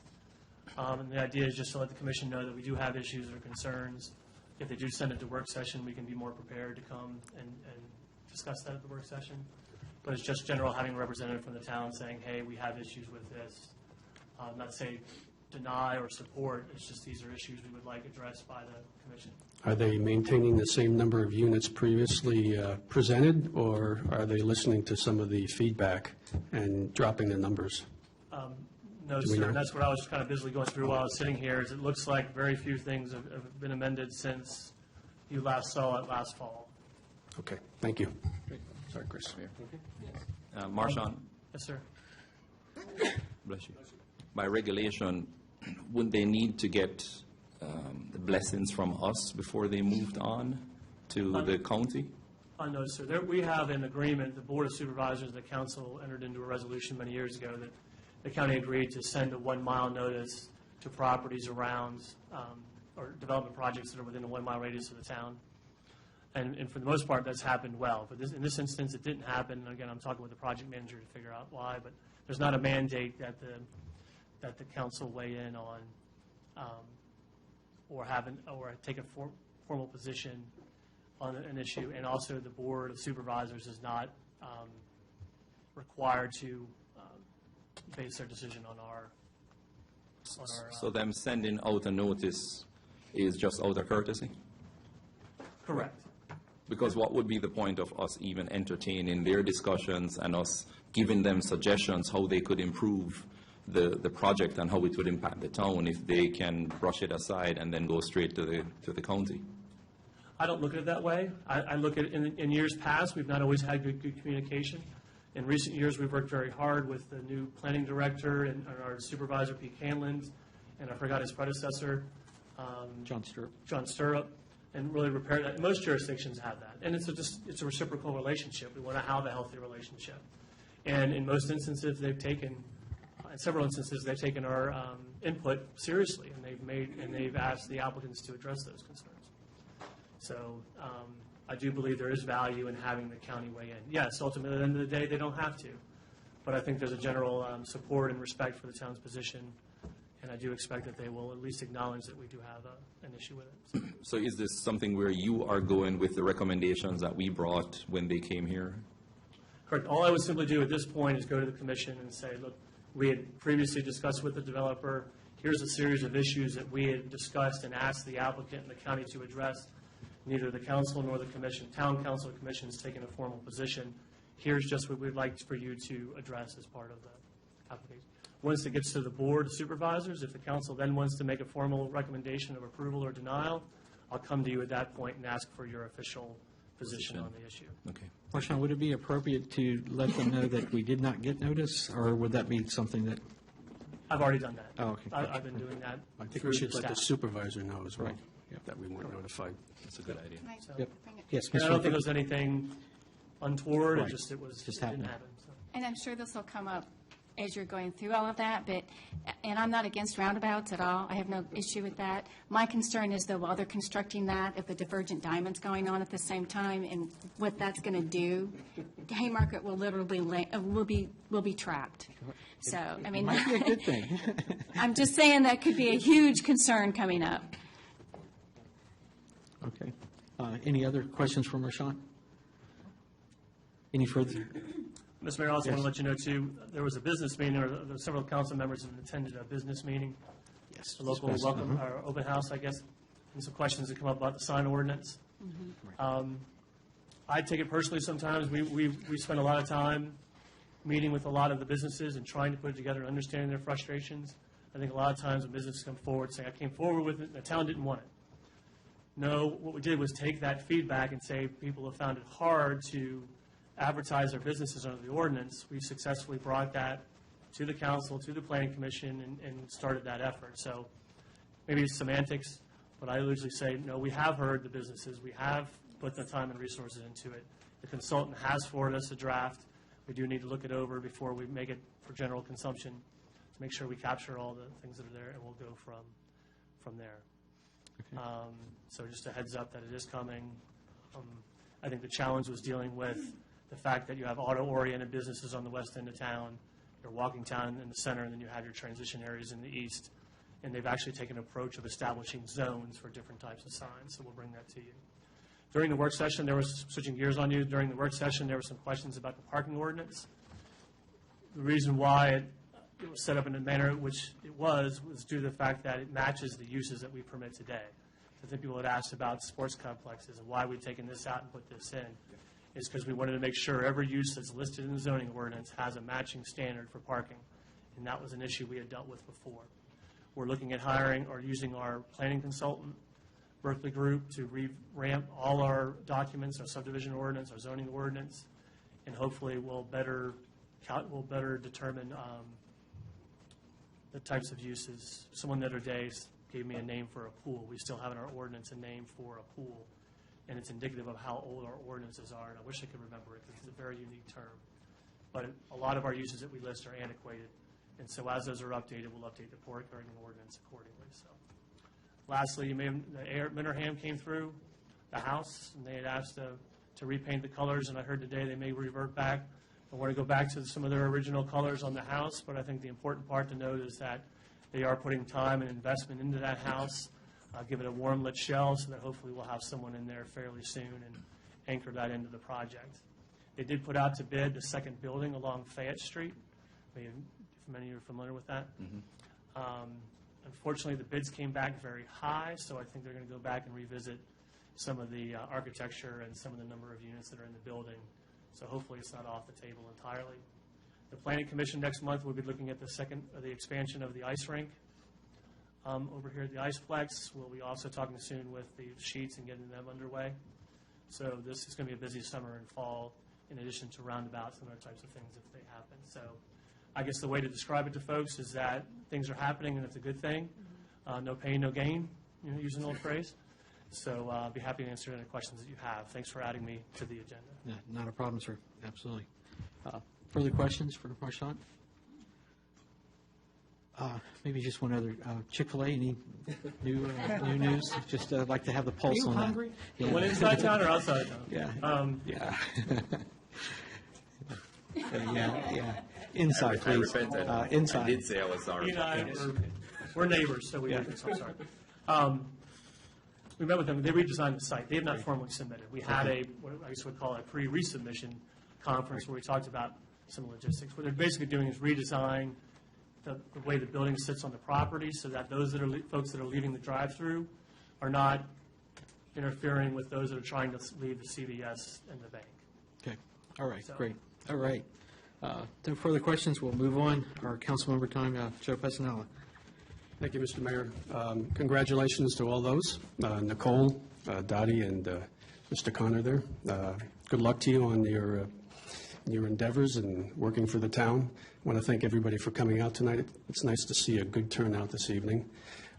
And the idea is just to let the commission know that we do have issues or concerns. If they do send it to work session, we can be more prepared to come and discuss that at the work session. But it's just general having a representative from the town saying, hey, we have issues with this. Not to say deny or support, it's just these are issues we would like addressed by the commission. Are they maintaining the same number of units previously presented, or are they listening to some of the feedback and dropping the numbers? No, sir, and that's what I was kind of busily going through while I was sitting here, is it looks like very few things have been amended since you last saw it last fall. Okay, thank you. Sorry, Chris. Marshawn? Yes, sir. Bless you. By regulation, wouldn't they need to get the blessings from us before they moved on to the county? No, sir. We have an agreement, the Board of Supervisors, the council entered into a resolution many years ago that the county agreed to send a 1 mile notice to properties around or development projects that are within a 1 mile radius of the town. And for the most part, that's happened well. But in this instance, it didn't happen. And again, I'm talking with the project manager to figure out why. But there's not a mandate that the council weigh in on or take a formal position on an issue. And also, the Board of Supervisors is not required to base their decision on our. So them sending out a notice is just out of courtesy? Correct. Because what would be the point of us even entertaining their discussions and us giving them suggestions how they could improve the project and how it would impact the town if they can brush it aside and then go straight to the county? I don't look at it that way. I look at it in years past, we've not always had good communication. In recent years, we've worked very hard with the new planning director and our supervisor, Pete Canland, and I forgot his predecessor. John Stirrup. John Stirrup. and really repair that. Most jurisdictions have that. And it's a reciprocal relationship. We want to have a healthy relationship. And in most instances, in several instances, they've taken our input seriously, and they've asked the applicants to address those concerns. So I do believe there is value in having the county weigh in. Yes, ultimately, at the end of the day, they don't have to. But I think there's a general support and respect for the town's position, and I do expect that they will at least acknowledge that we do have an issue with it. So is this something where you are going with the recommendations that we brought when they came here? Correct. All I would simply do at this point is go to the commission and say, look, we had previously discussed with the developer, here's a series of issues that we had discussed and asked the applicant and the county to address. Neither the council nor the commission, town council or commission, has taken a formal position. Here's just what we'd like for you to address as part of the application. Once it gets to the board of supervisors, if the council then wants to make a formal recommendation of approval or denial, I'll come to you at that point and ask for your official position on the issue. Okay. Marshawn, would it be appropriate to let them know that we did not get notice, or would that be something that? I've already done that. Oh, okay. I've been doing that. I think through we should let the staff. supervisor know as well, Right. that we weren't notified. That's a good idea. Yep. Yes, And I don't think Mr. there's anything untoward, Right. it just Just didn't happened. happen. So. And I'm sure this will come up as you're going through all of that, and I'm not against roundabouts at all. I have no issue with that. My concern is, though, while they're constructing that, if the divergent diamond's going on at the same time, and what that's going to do, Haymarket will literally, will be trapped. So, I mean. Might be a good thing. I'm just saying that could be a huge concern coming up. Okay. Any other questions for Marshawn? Any further? Mr. Mayor, I also Yes. want to let you know, too, there was a business meeting, or there were several council members that attended a business meeting. Yes. A local welcome, or open house, I guess, and some questions that come up about the sign ordinance. I take it personally sometimes. We spend a lot of time meeting with a lot of the businesses and trying to put it together and understanding their frustrations. I think a lot of times when businesses come forward saying, I came forward with it, the town didn't want it. No, what we did was take that feedback and say people have found it hard to advertise their businesses under the ordinance. We successfully brought that to the council, to the planning commission, and started that effort. So maybe it's semantics, but I usually say, no, we have heard the businesses. We have put the time and resources into it. The consultant has forwarded us a draft. We do need to look it over before we make it for general consumption to make sure we capture all the things that are there, and we'll go from there. Okay. So just a heads up that it is coming. I think the challenge was dealing with the fact that you have auto-oriented businesses on the west end of town, your walking town in the center, and then you have your transition areas in the east. And they've actually taken an approach of establishing zones for different types of signs, so we'll bring that to you. During the work session, there was, switching gears on you, during the work session, there were some questions about the parking ordinance. The reason why it was set up in the manner in which it was due to the fact that it matches the uses that we permit today. I think people had asked about sports complexes and why we'd taken this out and put this in. Is because we wanted to make sure every use that's listed in the zoning ordinance has a matching standard for parking. And that was an issue we had dealt with before. We're looking at hiring or using our planning consultant, Berkeley Group, to revamp all our documents, our subdivision ordinance, our zoning ordinance, and hopefully we'll better determine the types of uses. Someone the other day gave me a name for a pool. We still have in our ordinance a name for a pool, and it's indicative of how old our ordinances are, and I wish I could remember it because it's a very unique term. But a lot of our uses that we list are antiquated, and so as those are updated, we'll update the parking ordinance accordingly. So, lastly, Minnerham came through the house, and they had asked to repaint the colors, and I heard today they may revert back. I want to go back to some of their original colors on the house, but I think the important part to note is that they are putting time and investment into that house. Give it a warm lit shell so that hopefully we'll have someone in there fairly soon and anchor that into the project. They did put out to bid the second building along Fayette Street. Many of you are familiar with that. Unfortunately, the bids came back very high, so I think they're going to go back and revisit some of the architecture and some of the number of units that are in the building. So hopefully it's not off the table entirely. The Planning Commission next month will be looking at the expansion of the ice rink. Over here at the Iceplex, we'll be also talking soon with the Sheets and getting them underway. So this is going to be a busy summer and fall, in addition to roundabouts and other types of things if they happen. So I guess the way to describe it to folks is that things are happening and it's a good thing. No pain, no gain, using an old phrase. So I'll be happy to answer any questions that you have. Thanks for adding me to the agenda. Yeah, not a problem, sir. Absolutely. Further questions for Marchant? Maybe just one other. Chick-fil-A, any new news? Just like to have the pulse on that. hungry? Yeah. One inside town or outside town? Yeah. Yeah. Yeah. Inside, I please. repent that. Inside. I did say I was sorry. He and I, we're neighbors, so we, Yeah. so I'm sorry. We met with them, they redesigned the site, they have not formally submitted. We had what I guess we'd call a pre-resubmission conference where we talked about some logistics. What they're basically doing is redesign the way the building sits on the property so that those that are, folks that are leaving the drive-through are not interfering with those that are trying to leave the CVS and the bank. Okay. All right, So- great. All right. No further questions. We'll move on. Our council member time, Joe Pesanella. Thank you, Mr. Mayor. Congratulations to all those, Nicole, Dottie, and Mr. Connor there. Good luck to you on your endeavors and working for the town. I want to thank everybody for coming out tonight. It's nice to see a good turnout this evening.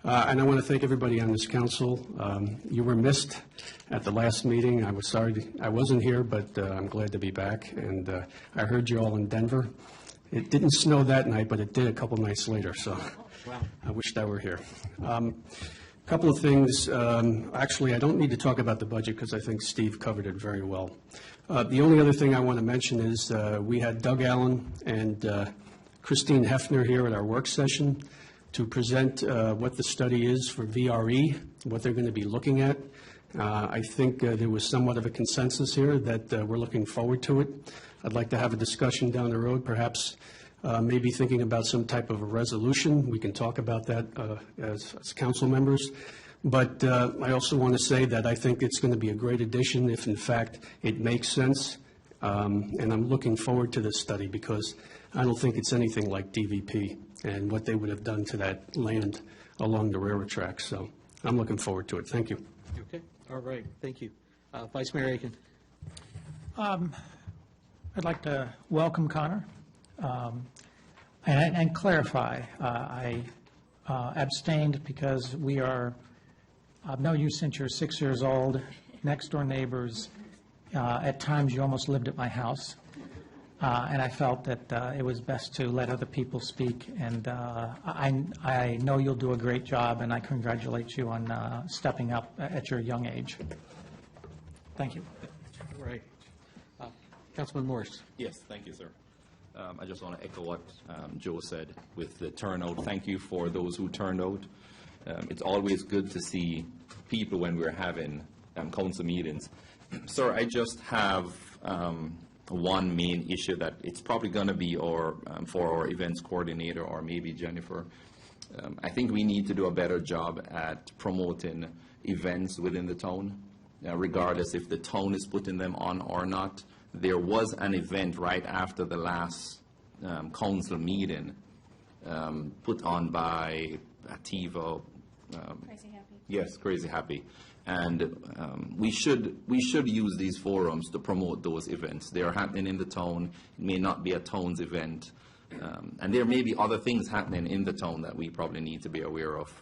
And I want to thank everybody on this council. You were missed at the last meeting. I was sorry I wasn't here, but I'm glad to be back. And I heard you all in Denver. It didn't snow that night, but it did a couple nights later, so I wished I were here. Couple of things. Actually, I don't need to talk about the budget because I think Steve covered it very well. The only other thing I want to mention is we had Doug Allen and Christine Hefner here at our work session to present what the study is for VRE, what they're going to be looking at. I think there was somewhat of a consensus here that we're looking forward to it. I'd like to have a discussion down the road, perhaps maybe thinking about some type of a resolution. We can talk about that as council members. But I also want to say that I think it's going to be a great addition if, in fact, it makes sense. And I'm looking forward to this study because I don't think it's anything like DVP and what they would have done to that land along the railroad tracks. So I'm looking forward to it. Thank you. Okay. All right. Thank you. Vice Mayor Aiken. I'd like to welcome Connor and clarify. I abstained because I've known you since you're 6 years old, next-door neighbors. At times, you almost lived at my house. And I felt that it was best to let other people speak. And I know you'll do a great job, and I congratulate you on stepping up at your young age. Thank you. All right. Councilman Morris. Yes, thank you, sir. I just want to echo what Joe said with the turnout. Thank you for those who turned out. It's always good to see people when we're having council meetings. Sir, I just have one main issue that it's probably going to be for our events coordinator or maybe Jennifer. I think we need to do a better job at promoting events within the town, regardless if the town is putting them on or not. There was an event right after the last council meeting put on by Ativa. Crazy Happy. Yes, Crazy Happy. And we should use these forums to promote those events. They are happening in the town. It may not be a town's event. And there may be other things happening in the town that we probably need to be aware of.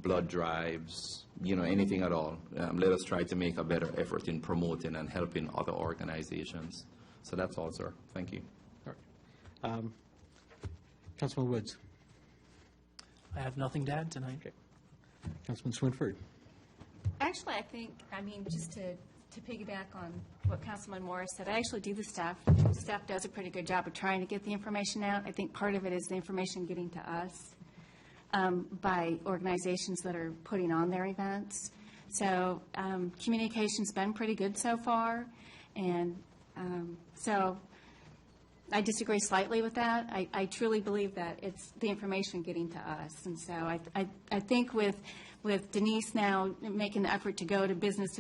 Blood drives, anything at all. Let us try to make a better effort in promoting and helping other organizations. So that's all, sir. Thank you. All right. Councilman Woods. I have nothing to add tonight. Okay. Councilman Swinford. Actually, just to piggyback on what Councilman Morris said, I actually do the staff. Staff does a pretty good job of trying to get the information out. I think part of it is the information getting to us by organizations that are putting on their events. So communication's been pretty good so far. And so I disagree slightly with that. I truly believe that it's the information getting to us. And so I think with Denise now making the effort to go to business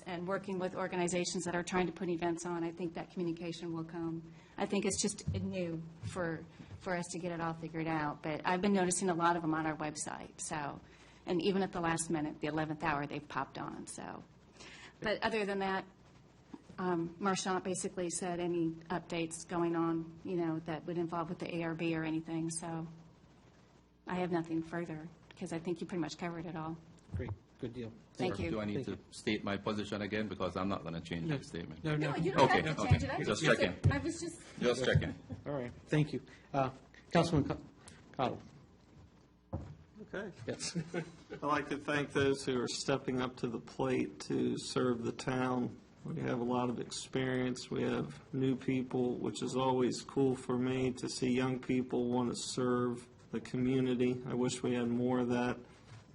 and working with organizations that are trying to put events on, I think that communication will come. I think it's just new for us to get it all figured out. But I've been noticing a lot of them on our website. So, and even at the last minute, the 11th hour, they've popped on. So, but other than that, Marchant basically said any updates going on, that would involve with the ARB or anything. So I have nothing further because I think you pretty much covered it all. Great. Good deal. Thank you. Do I need to state my position again? Because I'm not going to change my statement. No, no. No, you don't Okay, have to okay. change it. I was Just just- checking. I was just, Just checking. All right, thank you. Councilman Cottle. Okay. Yes. I'd like to thank those who are stepping up to the plate to serve the town. We have a lot of experience. We have new people, which is always cool for me to see young people want to serve the community. I wish we had more of that.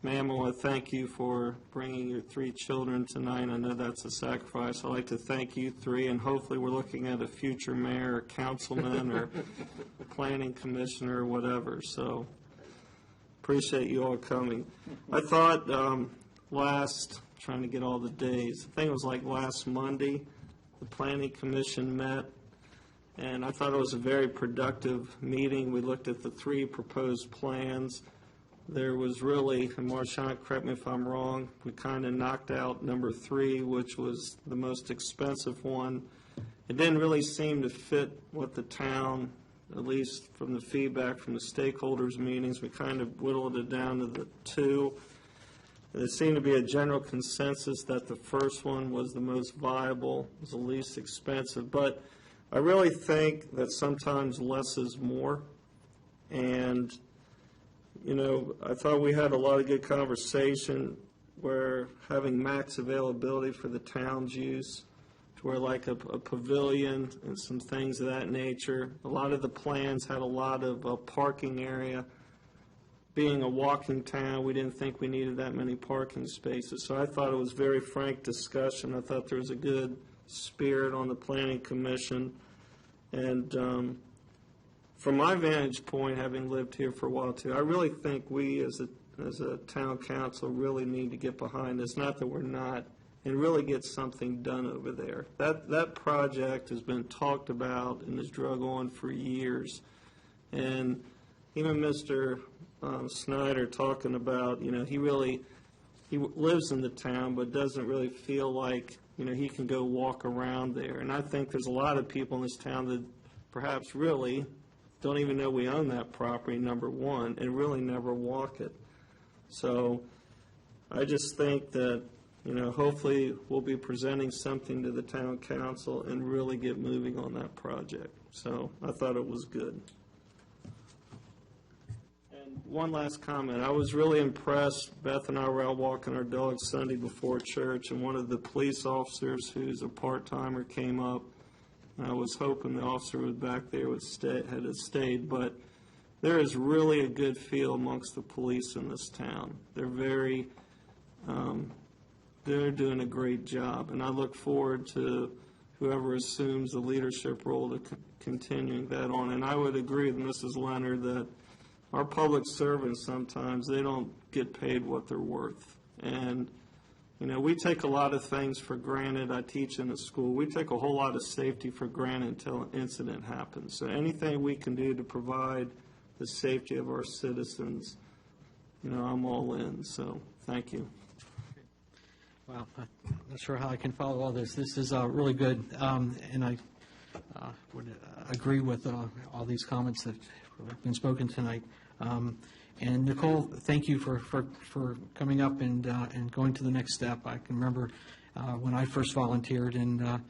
Ma'am, I want to thank you for bringing your 3 children tonight. I know that's a sacrifice. I'd like to thank you 3, and hopefully we're looking at a future mayor or councilman or planning commissioner or whatever. So appreciate you all coming. I thought trying to get all the days, I think it was like last Monday, the planning commission met, and I thought it was a very productive meeting. We looked at the 3 proposed plans. There was really, and Marshawn, correct me if I'm wrong, we kind of knocked out number 3, which was the most expensive one. It didn't really seem to fit what the town, at least from the feedback from the stakeholders meetings, we kind of whittled it down to the 2. There seemed to be a general consensus that the first one was the most viable, was the least expensive. But I really think that sometimes less is more. And you know, I thought we had a lot of good conversation where having max availability for the town's use, to where like a pavilion and some things of that nature. A lot of the plans had a lot of parking area. Being a walking town, we didn't think we needed that many parking spaces. So I thought it was very frank discussion. I thought there was a good spirit on the planning commission. And from my vantage point, having lived here for a while too, I really think we as a town council really need to get behind this. Not that we're not, and really get something done over there. That project has been talked about and is drug on for years. And even Mr. Snyder talking about, you know, he lives in the town but doesn't really feel like, you know, he can go walk around there. And I think there's a lot of people in this town that perhaps really don't even know we own that property, number one, and really never walk it. So I just think that, you know, hopefully we'll be presenting something to the town council and really get moving on that project. So I thought it was good. And one last comment. I was really impressed. Beth and I were out walking our dogs Sunday before church, and one of the police officers who's a part-timer came up. I was hoping the officer was back there had stayed, but there is really a good feel amongst the police in this town. They're they're doing a great job, and I look forward to whoever assumes the leadership role to continuing that on. And I would agree with Mrs. Leonard that our public servants sometimes, they don't get paid what they're worth. And you know, we take a lot of things for granted. I teach in a school. We take a whole lot of safety for granted until an incident happens. So anything we can do to provide the safety of our citizens, you know, I'm all in. So thank you. Well, I'm not sure how I can follow all this. This is really good, and I would agree with all these comments that have been spoken tonight. And Nicole, thank you for coming up and going to the next step. I can remember when I first volunteered and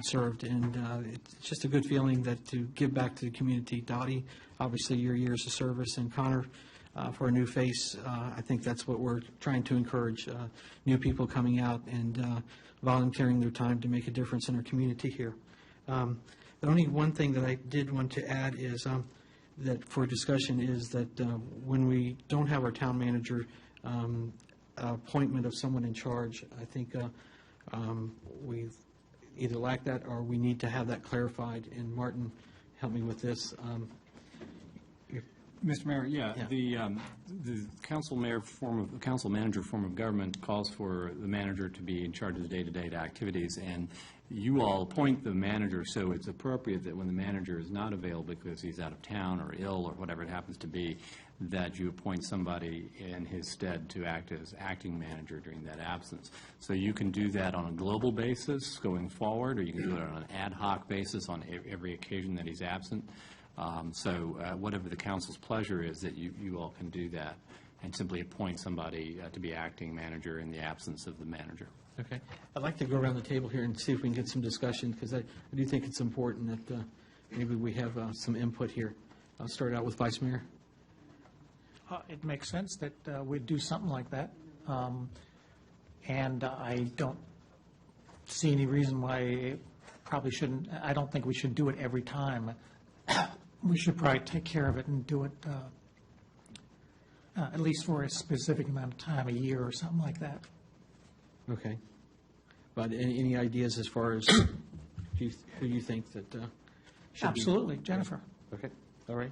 served, and it's just a good feeling that to give back to the community. Dottie, obviously your years of service, and Connor for a new face. I think that's what we're trying to encourage, new people coming out and volunteering their time to make a difference in our community here. The only one thing that I did want to add is that for discussion is that when we don't have our town manager appointment of someone in charge, I think we either lack that or we need to have that clarified. And Martin, help me with this. Mr. Mayor, the council manager form of government calls for the manager to be in charge of the day-to-day activities, and you all appoint the manager, so it's appropriate that when the manager is not available because he's out of town or ill or whatever it happens to be, that you appoint somebody in his stead to act as acting manager during that absence. So you can do that on a global basis going forward, or you can do it on an ad hoc basis on every occasion that he's absent. So whatever the council's pleasure is, that you all can do that. and simply appoint somebody to be acting manager in the absence of the manager. Okay. I'd like to go around the table here and see if we can get some discussion, because I do think it's important that maybe we have some input here. I'll start out with Vice Mayor. It makes sense that we'd do something like that. And I don't see any reason why it probably shouldn't, I don't think we should do it every time. We should probably take care of it and do it at least for a specific amount of time, a year or something like that. Okay. But any ideas as far as who you think that should be? Absolutely. Jennifer. Okay. All right.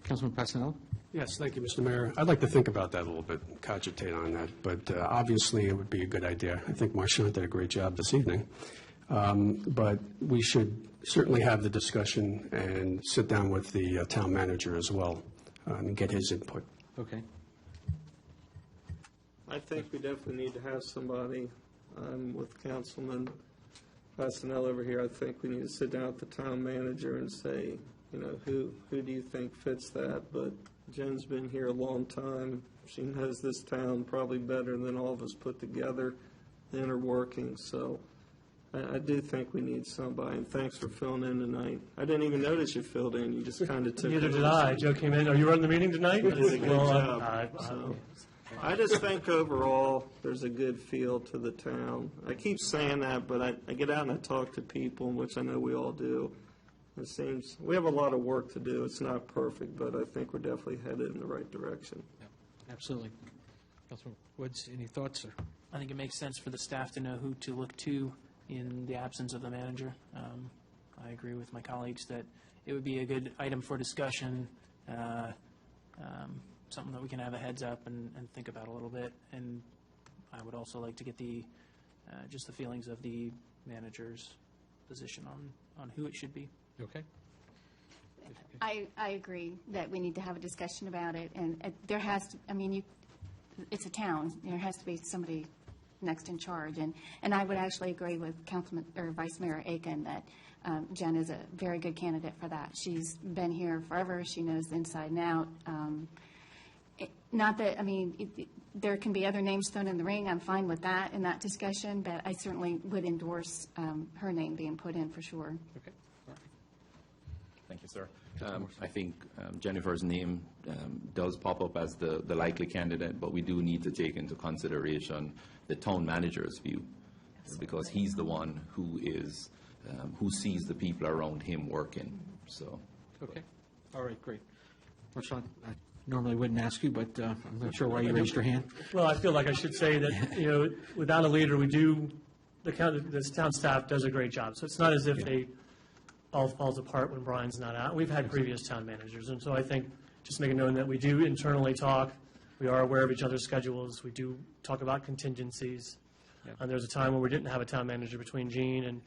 Councilman Passanello? Yes, thank you, Mr. Mayor. I'd like to think about that a little bit, cogitate on that, but obviously it would be a good idea. I think Marchant did a great job this evening. But we should certainly have the discussion and sit down with the town manager as well and get his input. Okay. I think we definitely need to have somebody, with Councilman Passanello over here, I think we need to sit down with the town manager and say, who do you think fits that? But Jen's been here a long time. She knows this town probably better than all of us put together, the inner workings. So I do think we need somebody, and thanks for filling in tonight. I didn't even notice you filled in. You just kind of took Neither it. did I. Joe came in. Are you running the meeting tonight? You did a good job. So, I just think overall, there's a good feel to the town. I keep saying that, but I get out and I talk to people, which I know we all do. It seems we have a lot of work to do. It's not perfect, but I think we're definitely headed in the right direction. Absolutely. Councilman Woods, any thoughts? Or? I think it makes sense for the staff to know who to look to in the absence of the manager. I agree with my colleagues that it would be a good item for discussion, something that we can have a heads up and think about a little bit. And I would also like to get just the feelings of the manager's position on who it should be. Okay. I agree that we need to have a discussion about it, and there has to, it's a town, there has to be somebody next in charge, and I would actually agree with Councilman, or Vice Mayor Aiken, that Jen is a very good candidate for that. She's been here forever, she knows the inside and out. Not that, there can be other names thrown in the ring, I'm fine with that in that discussion, but I certainly would endorse her name being put in for sure. Okay. Thank you, sir. I think Jennifer's name does pop up as the likely candidate, but we do need to take into consideration the town manager's view, because he's the one who sees the people around him working. So. Okay. All right, great. Marchant, I normally wouldn't ask you, but I'm not sure why you raised your hand. well, I feel like I should say that, without a leader, this town staff does a great job. So it's not as if they all falls apart when Brian's not out. We've had previous town managers, and so I think just making known that we do internally talk. We are aware of each other's schedules. We do talk about contingencies. And there's a time when we didn't have a town manager between Gene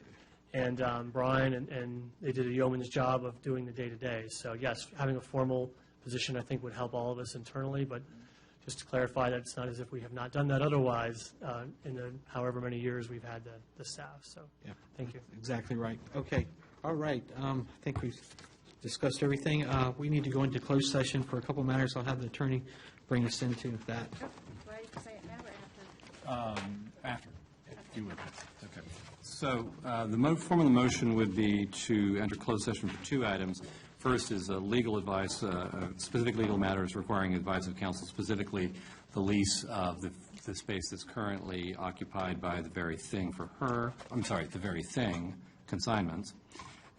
and Brian, and they did a yeoman's job of doing the day-to-day. So yes, having a formal position I think would help all of us internally, but just to clarify that it's not as if we have not done that otherwise in the however many years we've had the staff. So thank you. Exactly right. Okay. All right. I think we've discussed everything. We need to go into closed session for a couple of matters. I'll have the attorney bring us into that. Ready to say it now or after? After, if you would. Okay. So the form of the motion would be to enter closed session for two items. First is legal advice, specific legal matters requiring advice of counsel, specifically the lease of the space that's currently occupied by The Very Thing The Very Thing consignments.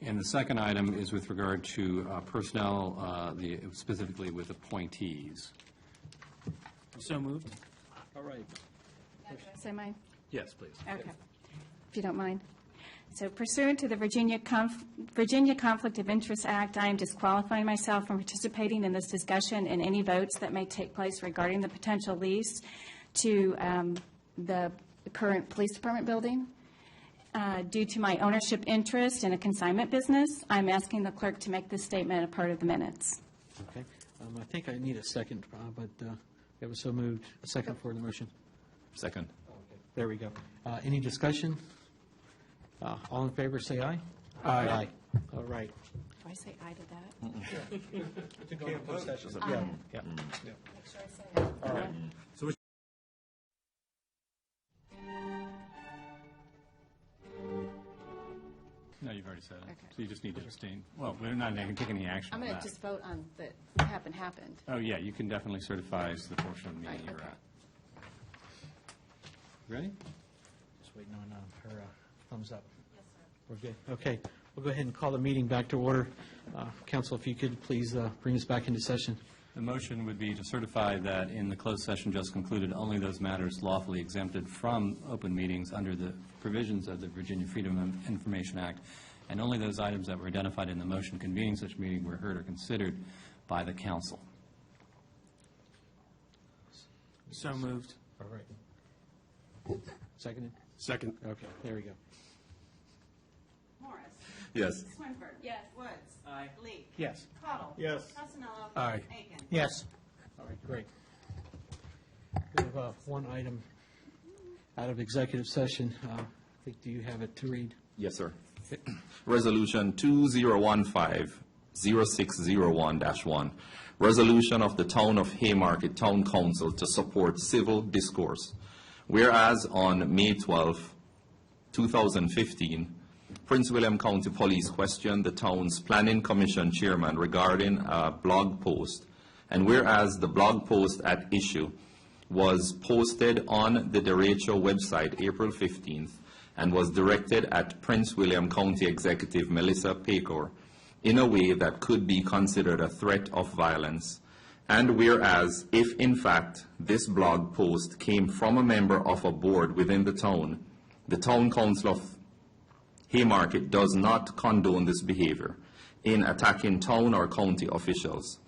And the second item is with regard to personnel, specifically with appointees. So moved. All right. Say mine? Yes, please. Okay, if you don't mind. So pursuant to the Virginia Conflict of Interest Act, I am disqualifying myself from participating in this discussion and any votes that may take place regarding the potential lease to the current police department building. Due to my ownership interest in a consignment business, I'm asking the clerk to make this statement a part of the minutes. Okay. I think I need a second, but it was so moved. A second for the motion. Second. There we go. Any discussion? All in favor, say aye. Aye. All right. I say aye to that? To go into closed session. Aye. Yeah. Make sure I say aye. All right. So No, you've already said it. Okay. So you just need to abstain. Well, we're not going to take any action I'm on going that. to just vote on that happened. Oh, yeah, you can definitely certify as the portion of the meeting Right, you're okay. at. Ready? just waiting on her thumbs up. Yes, sir. We're good. Okay, we'll go ahead and call the meeting back to order. Council, if you could please bring us back into session. The motion would be to certify that in the closed session just concluded, only those matters lawfully exempted from open meetings under the provisions of the Virginia Freedom of Information Act, and only those items that were identified in the motion convening such meeting were heard or considered by the council. So moved. All right. Seconded? Second. Okay, there we go. Morris. Yes. Swinford. Yes. Woods. Aye. Leak. Yes. Cottle. Yes. Costello. Aye. Aiken. Yes. All right, great. We have one item out of executive session. I think, do you have it to read? Yes, sir. Resolution 2015-0601-1, resolution of the Town of Haymarket Town Council to support civil discourse. Whereas on May 12, 2015, Prince William County Police questioned the town's Planning Commission chairman regarding a blog post, and whereas the blog post at issue was posted on the derecho website April 15th and was directed at Prince William County Executive Melissa Pecor in a way that could be considered a threat of violence, and whereas if in fact this blog post came from a member of a board within the town council of Haymarket does not condone this behavior in attacking town or county officials.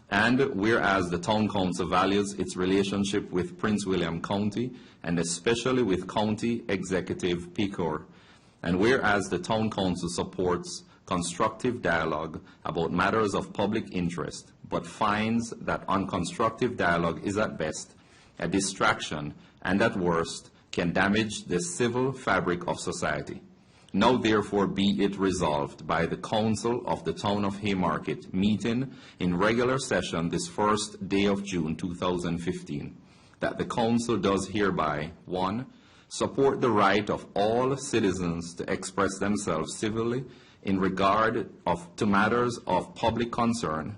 And whereas the town council values its relationship with Prince William County and especially with County Executive Pecor, and whereas the town council supports constructive dialogue about matters of public interest, but finds that unconstructive dialogue is at best a distraction and at worst can damage the civil fabric of society. Now therefore be it resolved by the Council of the Town of Haymarket meeting in regular session this first day of June 2015, that the Council does hereby, 1, support the right of all citizens to express themselves civilly in regard to matters of public concern,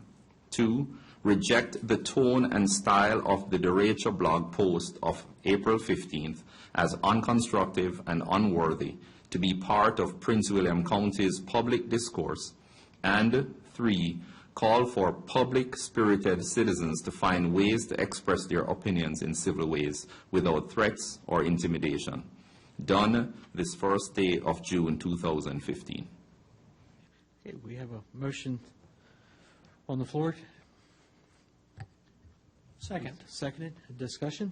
2, reject the tone and style of the derecho blog post of April 15th as unconstructive and unworthy to be part of Prince William County's public discourse, and 3, call for public-spirited citizens to find ways to express their opinions in civil ways without threats or intimidation. Done this first day of June 2015. Okay, we have a motion on the floor. Second. Seconded. Discussion?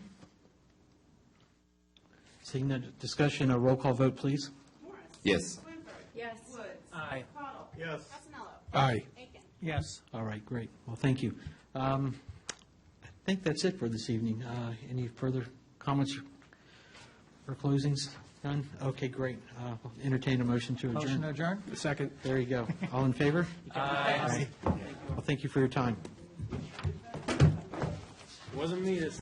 Seeing no discussion, a roll call vote, please. Morris. Yes. Swinford. Yes. Woods. Aye. Cottle. Yes. Costello. Aye. Aiken. Yes. All right, great. Well, thank you. I think that's it for this evening. Any further comments or closings? None? Okay, great. Entertain a motion to Motion to adjourn. adjourn? Second. There you go. All in favor? Aye. Well, thank you for your time. It wasn't me this